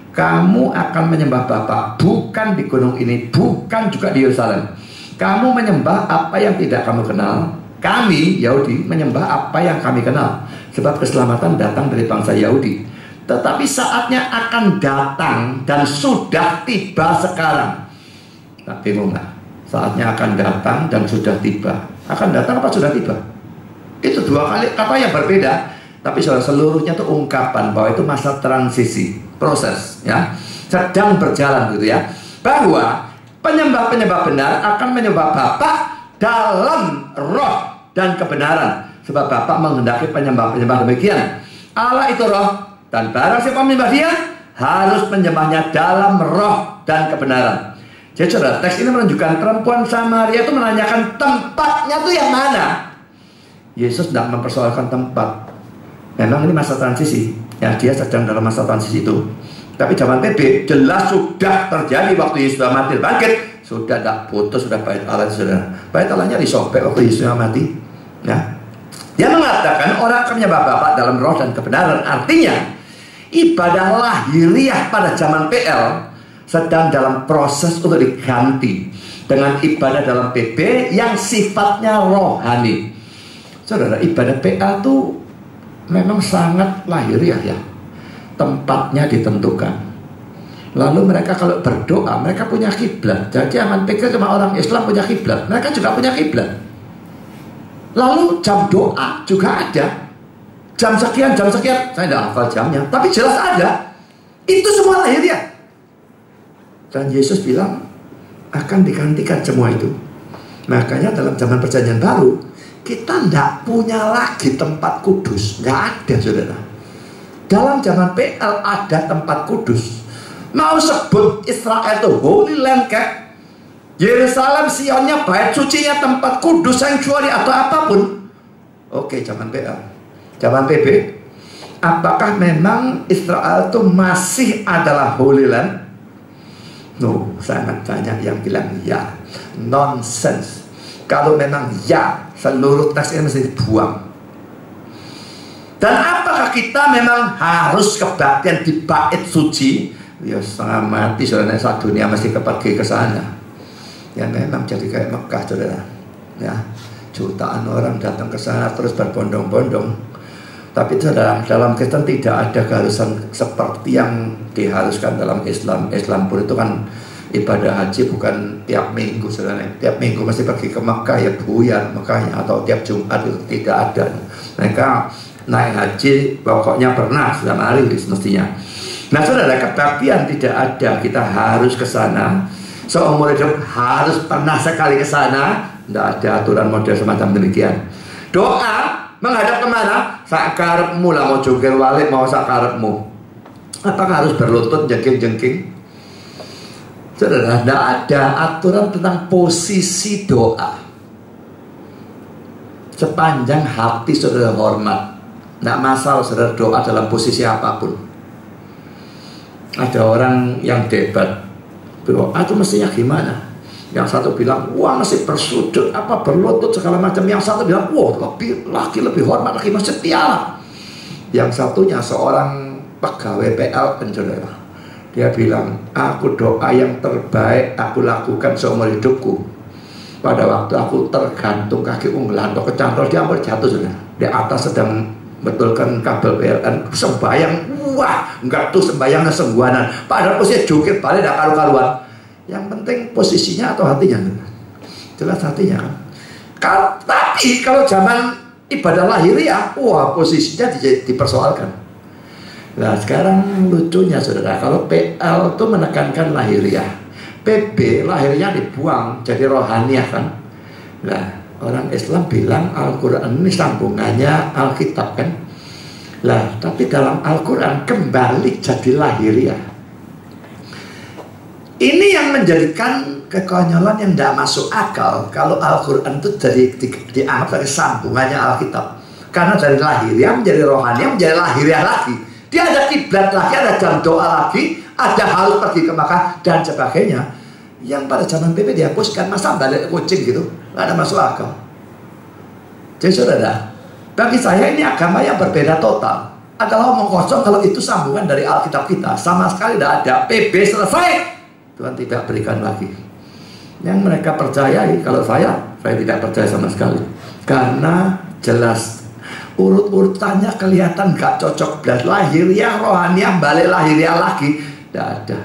Kamu akan menyembah Bapa bukan di gunung ini, bukan juga di Yerusalem. Kamu menyembah apa yang tidak kamu kenal. Kami Yahudi menyembah apa yang kami kenal, sebab keselamatan datang dari bangsa Yahudi. Tetapi saatnya akan datang dan sudah tiba sekarang. Nah, bingung nggak? Saatnya akan datang dan sudah tiba. Akan datang apa sudah tiba? Itu dua kali kata yang berbeda. Tapi seluruhnya itu ungkapan bahwa itu masa transisi, proses ya, sedang berjalan gitu ya. Bahwa penyembah-penyembah benar akan menyembah Bapa dalam roh dan kebenaran, sebab Bapa menghendaki penyembah-penyembah demikian. Allah itu roh, dan barang siapa menyembah Dia harus menyembahnya dalam roh dan kebenaran. Jadi saudara, teks ini menunjukkan perempuan Samaria itu menanyakan tempatnya itu yang mana. Yesus tidak mempersoalkan tempat. Memang ini masa transisi ya, dia sedang dalam masa transisi itu. Tapi zaman PB jelas sudah terjadi waktu Yesus sudah mati bangkit, sudah tidak putus, sudah bait Allah saudara. Bait Allahnya disobek waktu Yesus mati ya. Dia mengatakan orang akan menyembah Bapa dalam roh dan kebenaran. Artinya ibadah lahiriah pada zaman PL sedang dalam proses untuk diganti dengan ibadah dalam PB yang sifatnya rohani. Saudara, ibadah PL itu memang sangat lahiriah ya. Tempatnya ditentukan. Lalu mereka kalau berdoa, mereka punya kiblat. Jadi jangan pikir cuma orang Islam punya kiblat, mereka juga punya kiblat. Lalu jam doa juga ada. Jam sekian, saya tidak hafal jamnya, tapi jelas ada. Itu semua lahiriah. Dan Yesus bilang akan digantikan semua itu. Makanya dalam zaman perjanjian baru kita tidak punya lagi tempat kudus. Nggak ada saudara. Dalam zaman PL ada tempat kudus. Mau sebut Israel itu Holy Land kayak Yerusalem, Sionnya, bait sucinya, tempat kudus, sanctuary atau apapun. Oke, zaman PL. Zaman PB, apakah memang Israel itu masih adalah Holy Land? No, sangat banyak yang bilang ya. Nonsense. Kalau memang ya, seluruh teks ini mesti dibuang. Dan apakah kita memang harus kebaktian di bait suci? Ya setengah mati saudara, satu dunia mesti pergi ke sana. Ya memang jadi kayak Mekah saudara. Ya, jutaan orang datang ke sana terus berbondong-bondong. Tapi saudara, dalam Kristen tidak ada keharusan seperti yang diharuskan dalam Islam. Islam pun itu kan ibadah haji bukan tiap minggu saudara. Tiap minggu mesti pergi ke Mekah ya buyar Mekahnya, atau tiap Jumat itu tidak ada. Mereka naik haji pokoknya pernah selama hari mestinya. Nah saudara, kebaktian tidak ada, kita harus ke sana. Seumur hidup harus pernah sekali ke sana. Tidak ada aturan model semacam demikian. Doa menghadap kemana? Sakarepmu lah, mau jungkir balik mau sakarepmu. Apakah harus berlutut jengking-jengking? Saudara, tidak ada aturan tentang posisi doa. Sepanjang hati saudara hormat, tidak masalah saudara doa dalam posisi apapun. Ada orang yang debat, berdoa itu mestinya gimana? Yang satu bilang, wah masih bersujud, apa berlutut segala macam. Yang satu bilang, wah lebih hormat lagi masjid piala. Yang satunya seorang pegawai PLN, saudara. Dia bilang, aku doa yang terbaik aku lakukan seumur hidupku. Pada waktu aku tergantung kaki unggulan atau kecantol, dia hampir jatuh, saudara. Di atas sedang betulkan kabel PLN, sembayang, wah enggak tuh sembayangnya sengguanan. Padahal posisi joget balik tidak karu-karuan. Yang penting posisinya atau hatinya, jelas hatinya kan. Tapi kalau zaman ibadah lahiriah, wah posisinya dipersoalkan. Nah sekarang lucunya saudara, kalau PL itu menekankan lahiriah, PB lahirnya dibuang jadi rohaniah kan. Nah orang Islam bilang Al-Quran ini sambungannya Alkitab kan. Nah tapi dalam Al-Quran kembali jadi lahiriah. Ini yang menjadikan kekonyolan yang tidak masuk akal. Kalau Al-Quran itu dianggap sebagai sambungannya Alkitab. Karena dari lahiriah menjadi rohaniah menjadi lahiriah lagi. Dia ada kiblat lagi, ada jam doa lagi, ada harus pergi ke Makkah dan sebagainya. Yang pada zaman PP dihapuskan, masa balik kucing gitu, nggak ada masuk akal. Jadi saudara, bagi saya ini agama yang berbeda total. Adalah omong kosong kalau itu sambungan dari Alkitab kita. Sama sekali tidak ada. PB selesai, Tuhan tidak berikan lagi. Yang mereka percayai, kalau saya tidak percaya sama sekali. Karena jelas urut-urutannya kelihatan gak cocok. Belas lahiriah, rohaniah, balik lahiriah lagi, tidak ada.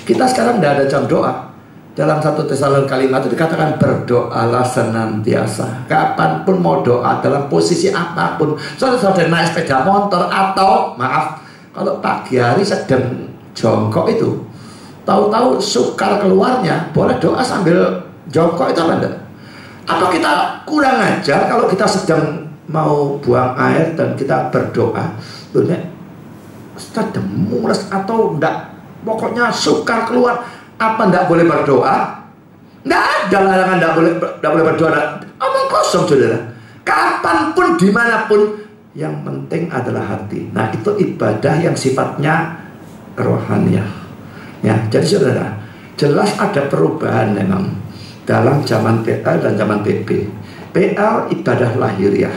Kita sekarang tidak ada jam doa. Dalam 1 Tesalonika 5 itu dikatakan berdoalah senantiasa. Kapanpun mau doa, dalam posisi apapun. Saudara-saudara naik sepeda motor atau maaf, kalau pagi hari sedang jongkok itu, tahu-tahu sukar keluarnya, boleh doa sambil jongkok itu apa enggak? Apa kita kurang ajar kalau kita sedang mau buang air dan kita berdoa, sedang mules atau enggak, pokoknya sukar keluar, apa enggak boleh berdoa? Enggak ada larangan enggak boleh berdoa. Omong kosong saudara. Kapanpun dimanapun, yang penting adalah hati. Nah itu ibadah yang sifatnya rohaniah. Ya, jadi saudara, jelas ada perubahan memang dalam zaman PL dan zaman PP. PL ibadah lahiriah.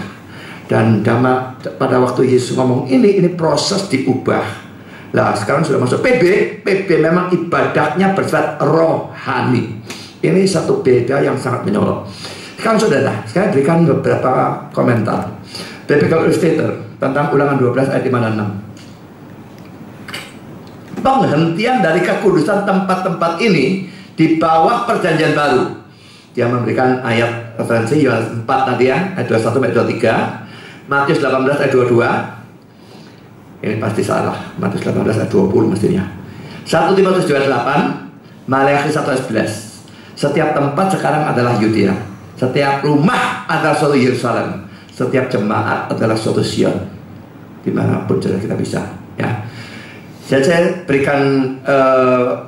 Dan pada waktu Yesus ngomong ini proses diubah. Nah sekarang sudah masuk PB. PB memang ibadahnya bersifat rohani. Ini satu beda yang sangat menyolok. Sekarang saudara, saya berikan beberapa komentar. Biblical Illustrator tentang Ulangan 12 ayat 5 dan 6. Penghentian dari kekudusan tempat-tempat ini di bawah perjanjian baru. Dia memberikan ayat referensi Yohanes 4 tadi ya, ayat 21 ayat 23, Matius 18 ayat 22. Ini pasti salah, Matius 18 ayat 20 mestinya. 1 Timotius 2:8, Maleakhi 1 ayat 11. Setiap tempat sekarang adalah Yudea. Setiap rumah adalah suatu Yerusalem. Setiap jemaat adalah suatu Sion. Dimanapun kita bisa ya. Saya berikan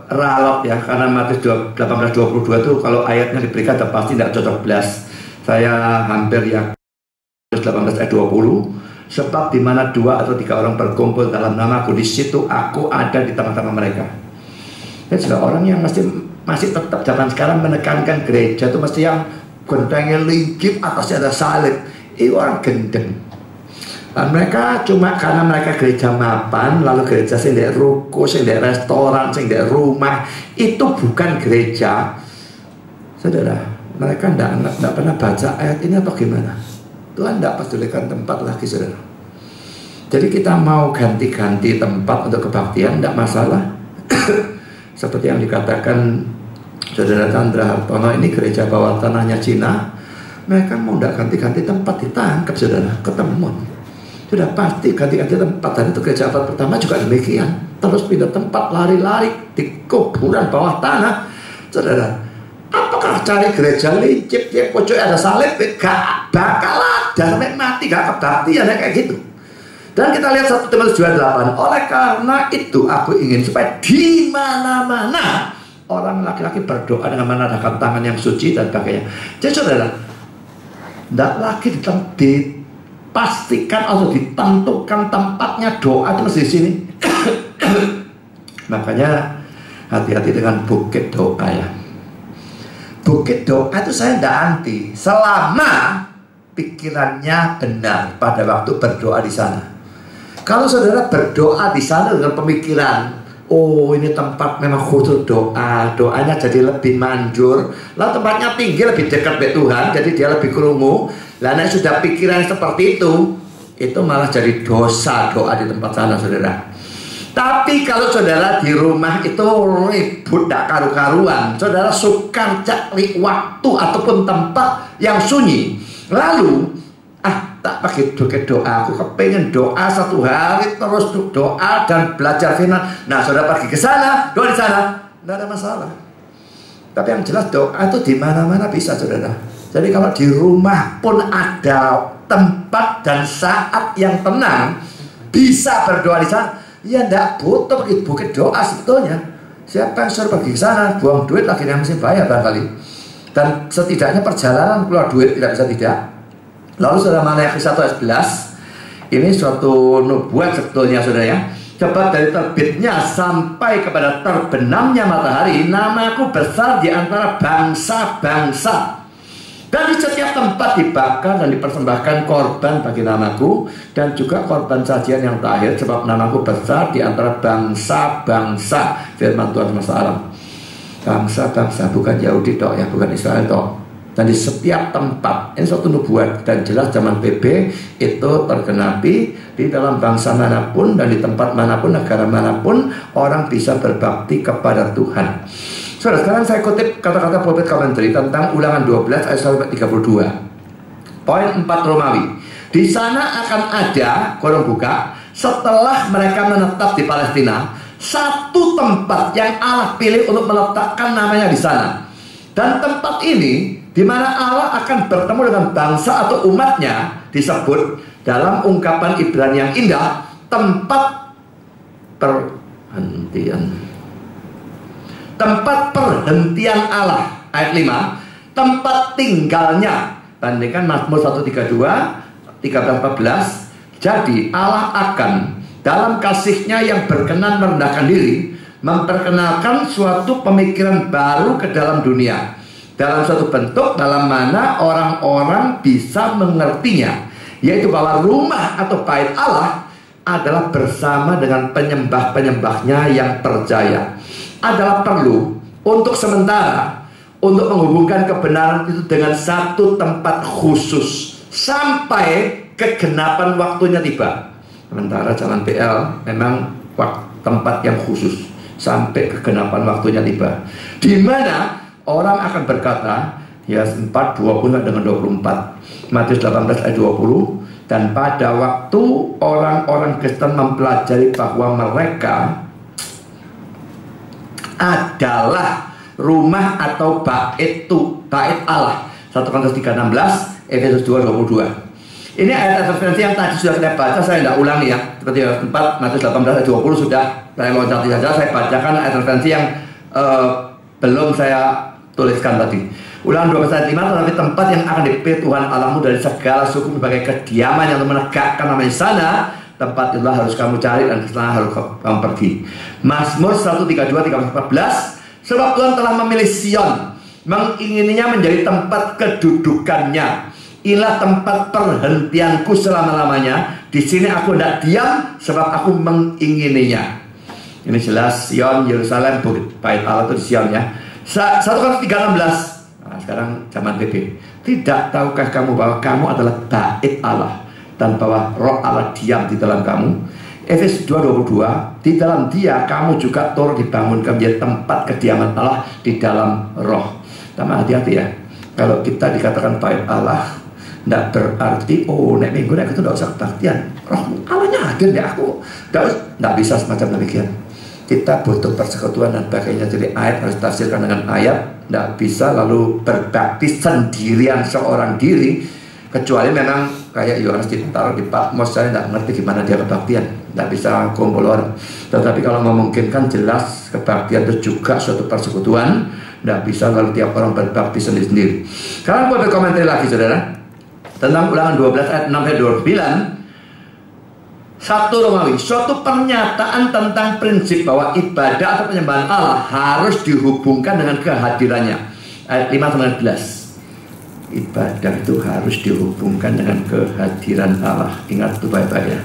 ralok ya, karena Matius 18:22 itu kalau ayatnya diberikan pasti tidak cocok belas. Saya hampir ya 18 ayat 20. Sebab di mana 2 atau 3 orang berkumpul dalam namaku, di situ aku ada di tengah-tengah mereka. Dan juga orang yang masih tetap zaman sekarang menekankan gereja itu mesti yang gentengnya linggip, atasnya ada salib. Itu orang gendeng. Dan mereka cuma karena mereka gereja mapan, lalu gereja sing di ruko, sing di restoran, sing di rumah, itu bukan gereja. Saudara, mereka tidak pernah baca ayat ini atau gimana? Tuhan tidak pedulikan tempat lagi saudara. Jadi kita mau ganti-ganti tempat untuk kebaktian tidak masalah. Seperti yang dikatakan saudara Chandra Hartono, ini gereja bawah tanahnya Cina. Mereka mau tidak ganti-ganti tempat, ditangkap saudara, ketemuan. Sudah pasti ganti-ganti tempat. Dan itu gereja abad pertama juga demikian. Terus pindah tempat, lari-lari di kuburan bawah tanah. Saudara, apakah cari gereja lincip yang pojok ada salib? Gak bakal ada, sampai mati gak kebaktian ya kayak gitu. Dan kita lihat 1 Timotius 2:8. Oleh karena itu aku ingin supaya di mana-mana orang laki-laki berdoa dengan menadahkan tangan yang suci dan sebagainya. Jadi saudara, tidak lagi dipastikan atau ditentukan tempatnya doa itu mesti di sini. Makanya hati-hati dengan bukit doa ya. Bukit doa itu saya tidak anti, selama pikirannya benar pada waktu berdoa di sana. Kalau saudara berdoa di sana dengan pemikiran, oh ini tempat memang khusus doa, doanya jadi lebih manjur, lalu tempatnya tinggi, lebih dekat dengan Tuhan, jadi dia lebih kerungu. Lalu sudah pikiran seperti itu malah jadi dosa doa di tempat sana, saudara. Tapi kalau saudara di rumah itu ribut tak karu-karuan, saudara suka cari waktu ataupun tempat yang sunyi, lalu tak pakai doa, aku kepengen doa 1 hari terus doa dan belajar firman. Nah, saudara pergi ke sana, doa di sana, tidak ada masalah. Tapi yang jelas doa itu di mana-mana bisa, saudara. Jadi kalau di rumah pun ada tempat dan saat yang tenang, bisa berdoa di sana. Ya tidak butuh pergi bukit doa sebetulnya. Siapa yang suruh pergi ke sana, buang duit lagi yang mesti bayar barangkali. Dan setidaknya perjalanan keluar duit tidak bisa tidak. Lalu saudara Maleakhi 1 ayat 11, ini suatu nubuat sebetulnya, saudara ya. Cepat dari terbitnya sampai kepada terbenamnya matahari, namaku besar di antara bangsa-bangsa. Dan di setiap tempat dibakar dan dipersembahkan korban bagi namaku, dan juga korban sajian yang terakhir, sebab namaku besar di antara bangsa-bangsa. Firman Tuhan semesta alam. Bangsa-bangsa, bukan Yahudi toh ya, bukan Israel toh. Dan di setiap tempat, ini suatu nubuat, dan jelas zaman PB itu tergenapi. Di dalam bangsa manapun dan di tempat manapun, negara manapun, orang bisa berbakti kepada Tuhan. Saudara, sekarang saya kutip kata-kata pulpit commentary tentang Ulangan 12 ayat 1-32. Poin 4 Romawi. Di sana akan ada, kurung buka, setelah mereka menetap di Palestina, satu tempat yang Allah pilih untuk meletakkan namanya di sana. Dan tempat ini, di mana Allah akan bertemu dengan bangsa atau umatnya, disebut dalam ungkapan Ibrani yang indah, tempat perhentian. Tempat perhentian Allah. Ayat 5, tempat tinggalnya. Bandingkan Mazmur 132, 13-14. Jadi Allah akan dalam kasih-Nya yang berkenan merendahkan diri, memperkenalkan suatu pemikiran baru ke dalam dunia, dalam suatu bentuk dalam mana orang-orang bisa mengertinya, yaitu bahwa rumah atau bait Allah adalah bersama dengan penyembah-penyembahnya yang percaya. Adalah perlu untuk sementara untuk menghubungkan kebenaran itu dengan satu tempat khusus sampai kegenapan waktunya tiba. Sementara jalan PL memang tempat yang khusus sampai kegenapan waktunya tiba, di mana orang akan berkata, ya 4:20 dengan 24, Matius 18 ayat 20. Dan pada waktu orang-orang Kristen mempelajari bahwa mereka adalah rumah atau bait Allah, 1 Korintus 3:16, Efesus 2:22. Ini ayat referensi yang tadi sudah saya baca, saya tidak ulangi ya. Seperti 4, Matius 18 ayat 20 sudah saya mau catat saja. Saya bacakan ayat referensi yang belum saya tuliskan tadi. Ulangan 12 ayat 5, tetapi tempat yang akan dipilih Tuhan Allahmu dari segala suku sebagai kediaman yang menegakkan namanya di sana, tempat itulah harus kamu cari dan kesana harus kamu pergi. Mazmur 132, 13-14. Sebab Tuhan telah memilih Sion, mengingininya menjadi tempat kedudukannya. Inilah tempat perhentianku selama-lamanya. Di sini aku tidak diam, sebab aku mengingininya. Ini jelas Sion, Yerusalem, bait Allah itu di Sion ya. 1 Korintus 3:16. Nah, sekarang zaman PP. Tidak tahukah kamu bahwa kamu adalah bait Allah, dan bahwa roh Allah diam di dalam kamu? Efesus 2:22. Di dalam dia kamu juga turut dibangunkan menjadi tempat kediaman Allah di dalam roh. Sama hati-hati ya. Kalau kita dikatakan bait Allah, tidak berarti nek minggu nek itu tidak usah kebaktian. Roh Allahnya hadir di aku. Tidak bisa semacam demikian. Kita butuh persekutuan dan sebagainya. Jadi ayat harus ditafsirkan dengan ayat. Tidak bisa lalu berbakti sendirian seorang diri, kecuali memang kayak Yohanes ditaruh di Patmos. Saya tidak ngerti gimana dia kebaktian. Tidak bisa kumpul orang. Tetapi kalau memungkinkan, jelas kebaktian itu juga suatu persekutuan. Tidak bisa lalu tiap orang berbakti sendiri-sendiri. Sekarang boleh berkomentar lagi saudara tentang Ulangan 12 ayat 6-29. 1 Romawi, suatu pernyataan tentang prinsip bahwa ibadah atau penyembahan Allah harus dihubungkan dengan kehadirannya. Ayat 5-11. Ibadah itu harus dihubungkan dengan kehadiran Allah. Ingat itu baik-baik ya.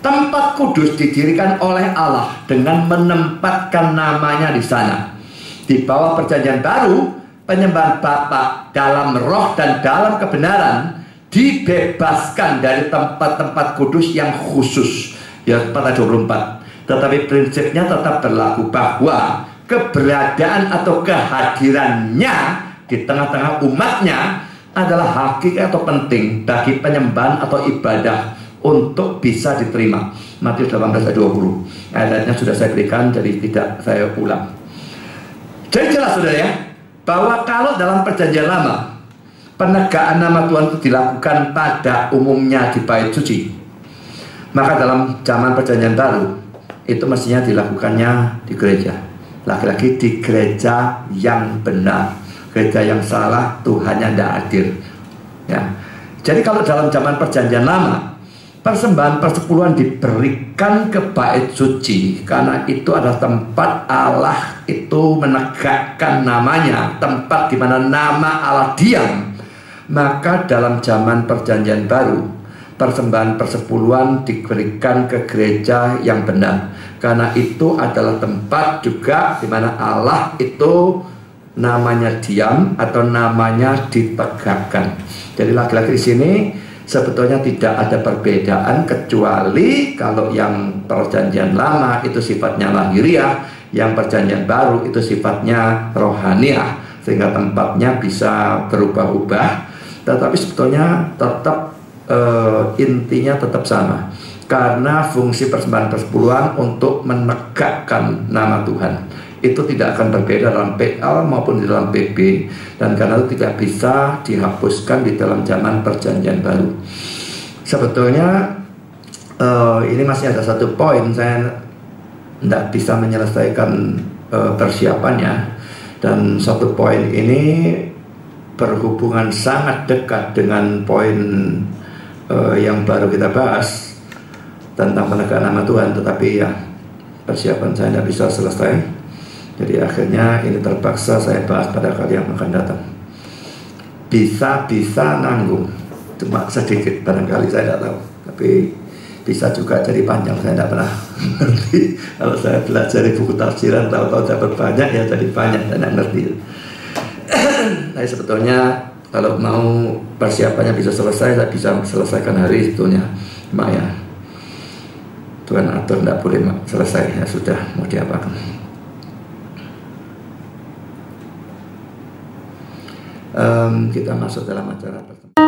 Tempat kudus didirikan oleh Allah dengan menempatkan namanya di sana. Di bawah perjanjian baru, penyembahan Bapa dalam roh dan dalam kebenaran dibebaskan dari tempat-tempat kudus yang khusus, ya 4-24. Tetapi prinsipnya tetap berlaku bahwa keberadaan atau kehadirannya di tengah-tengah umatnya adalah hakikat atau penting bagi penyembahan atau ibadah untuk bisa diterima. Matius 18-20. Ayatnya sudah saya berikan, jadi tidak saya ulang. Jadi jelas saudara ya, bahwa kalau dalam perjanjian lama penegaan nama Tuhan itu dilakukan pada umumnya di bait suci, maka dalam zaman perjanjian baru itu mestinya dilakukannya di gereja. Lagi-lagi di gereja yang benar. Gereja yang salah, Tuhannya tidak adil ya. Jadi kalau dalam zaman perjanjian lama, persembahan persepuluhan diberikan ke bait suci karena itu adalah tempat Allah itu menegakkan namanya, tempat di mana nama Allah diam. Maka dalam zaman perjanjian baru, persembahan persepuluhan diberikan ke gereja yang benar, karena itu adalah tempat juga di mana Allah itu namanya diam atau namanya ditegakkan. Jadi lagi-lagi di sini sebetulnya tidak ada perbedaan, kecuali kalau yang perjanjian lama itu sifatnya lahiriah, yang perjanjian baru itu sifatnya rohaniah, sehingga tempatnya bisa berubah-ubah. Tetapi sebetulnya tetap intinya tetap sama, karena fungsi persembahan persepuluhan untuk menegakkan nama Tuhan itu tidak akan berbeda dalam PL maupun di dalam PB, dan karena itu tidak bisa dihapuskan di dalam zaman perjanjian baru. Sebetulnya ini masih ada satu poin, saya tidak bisa menyelesaikan persiapannya, dan satu poin ini berhubungan sangat dekat dengan poin yang baru kita bahas tentang penegakan nama Tuhan, tetapi ya persiapan saya tidak bisa selesai. Jadi akhirnya ini terpaksa saya bahas pada kali yang akan datang. Bisa nanggung, cuma sedikit barangkali, saya tidak tahu. Tapi bisa juga jadi panjang, saya tidak pernah ngerti. Kalau saya belajar di buku tafsiran, tahu-tahu dapat banyak, ya jadi banyak, dan tidak ngerti. Nah sebetulnya kalau mau persiapannya bisa selesai, saya bisa selesaikan hari sebetulnya. Ya Tuhan atur, tidak boleh selesai, ya sudah, mau diapakan. Kita masuk dalam acara pertemuan.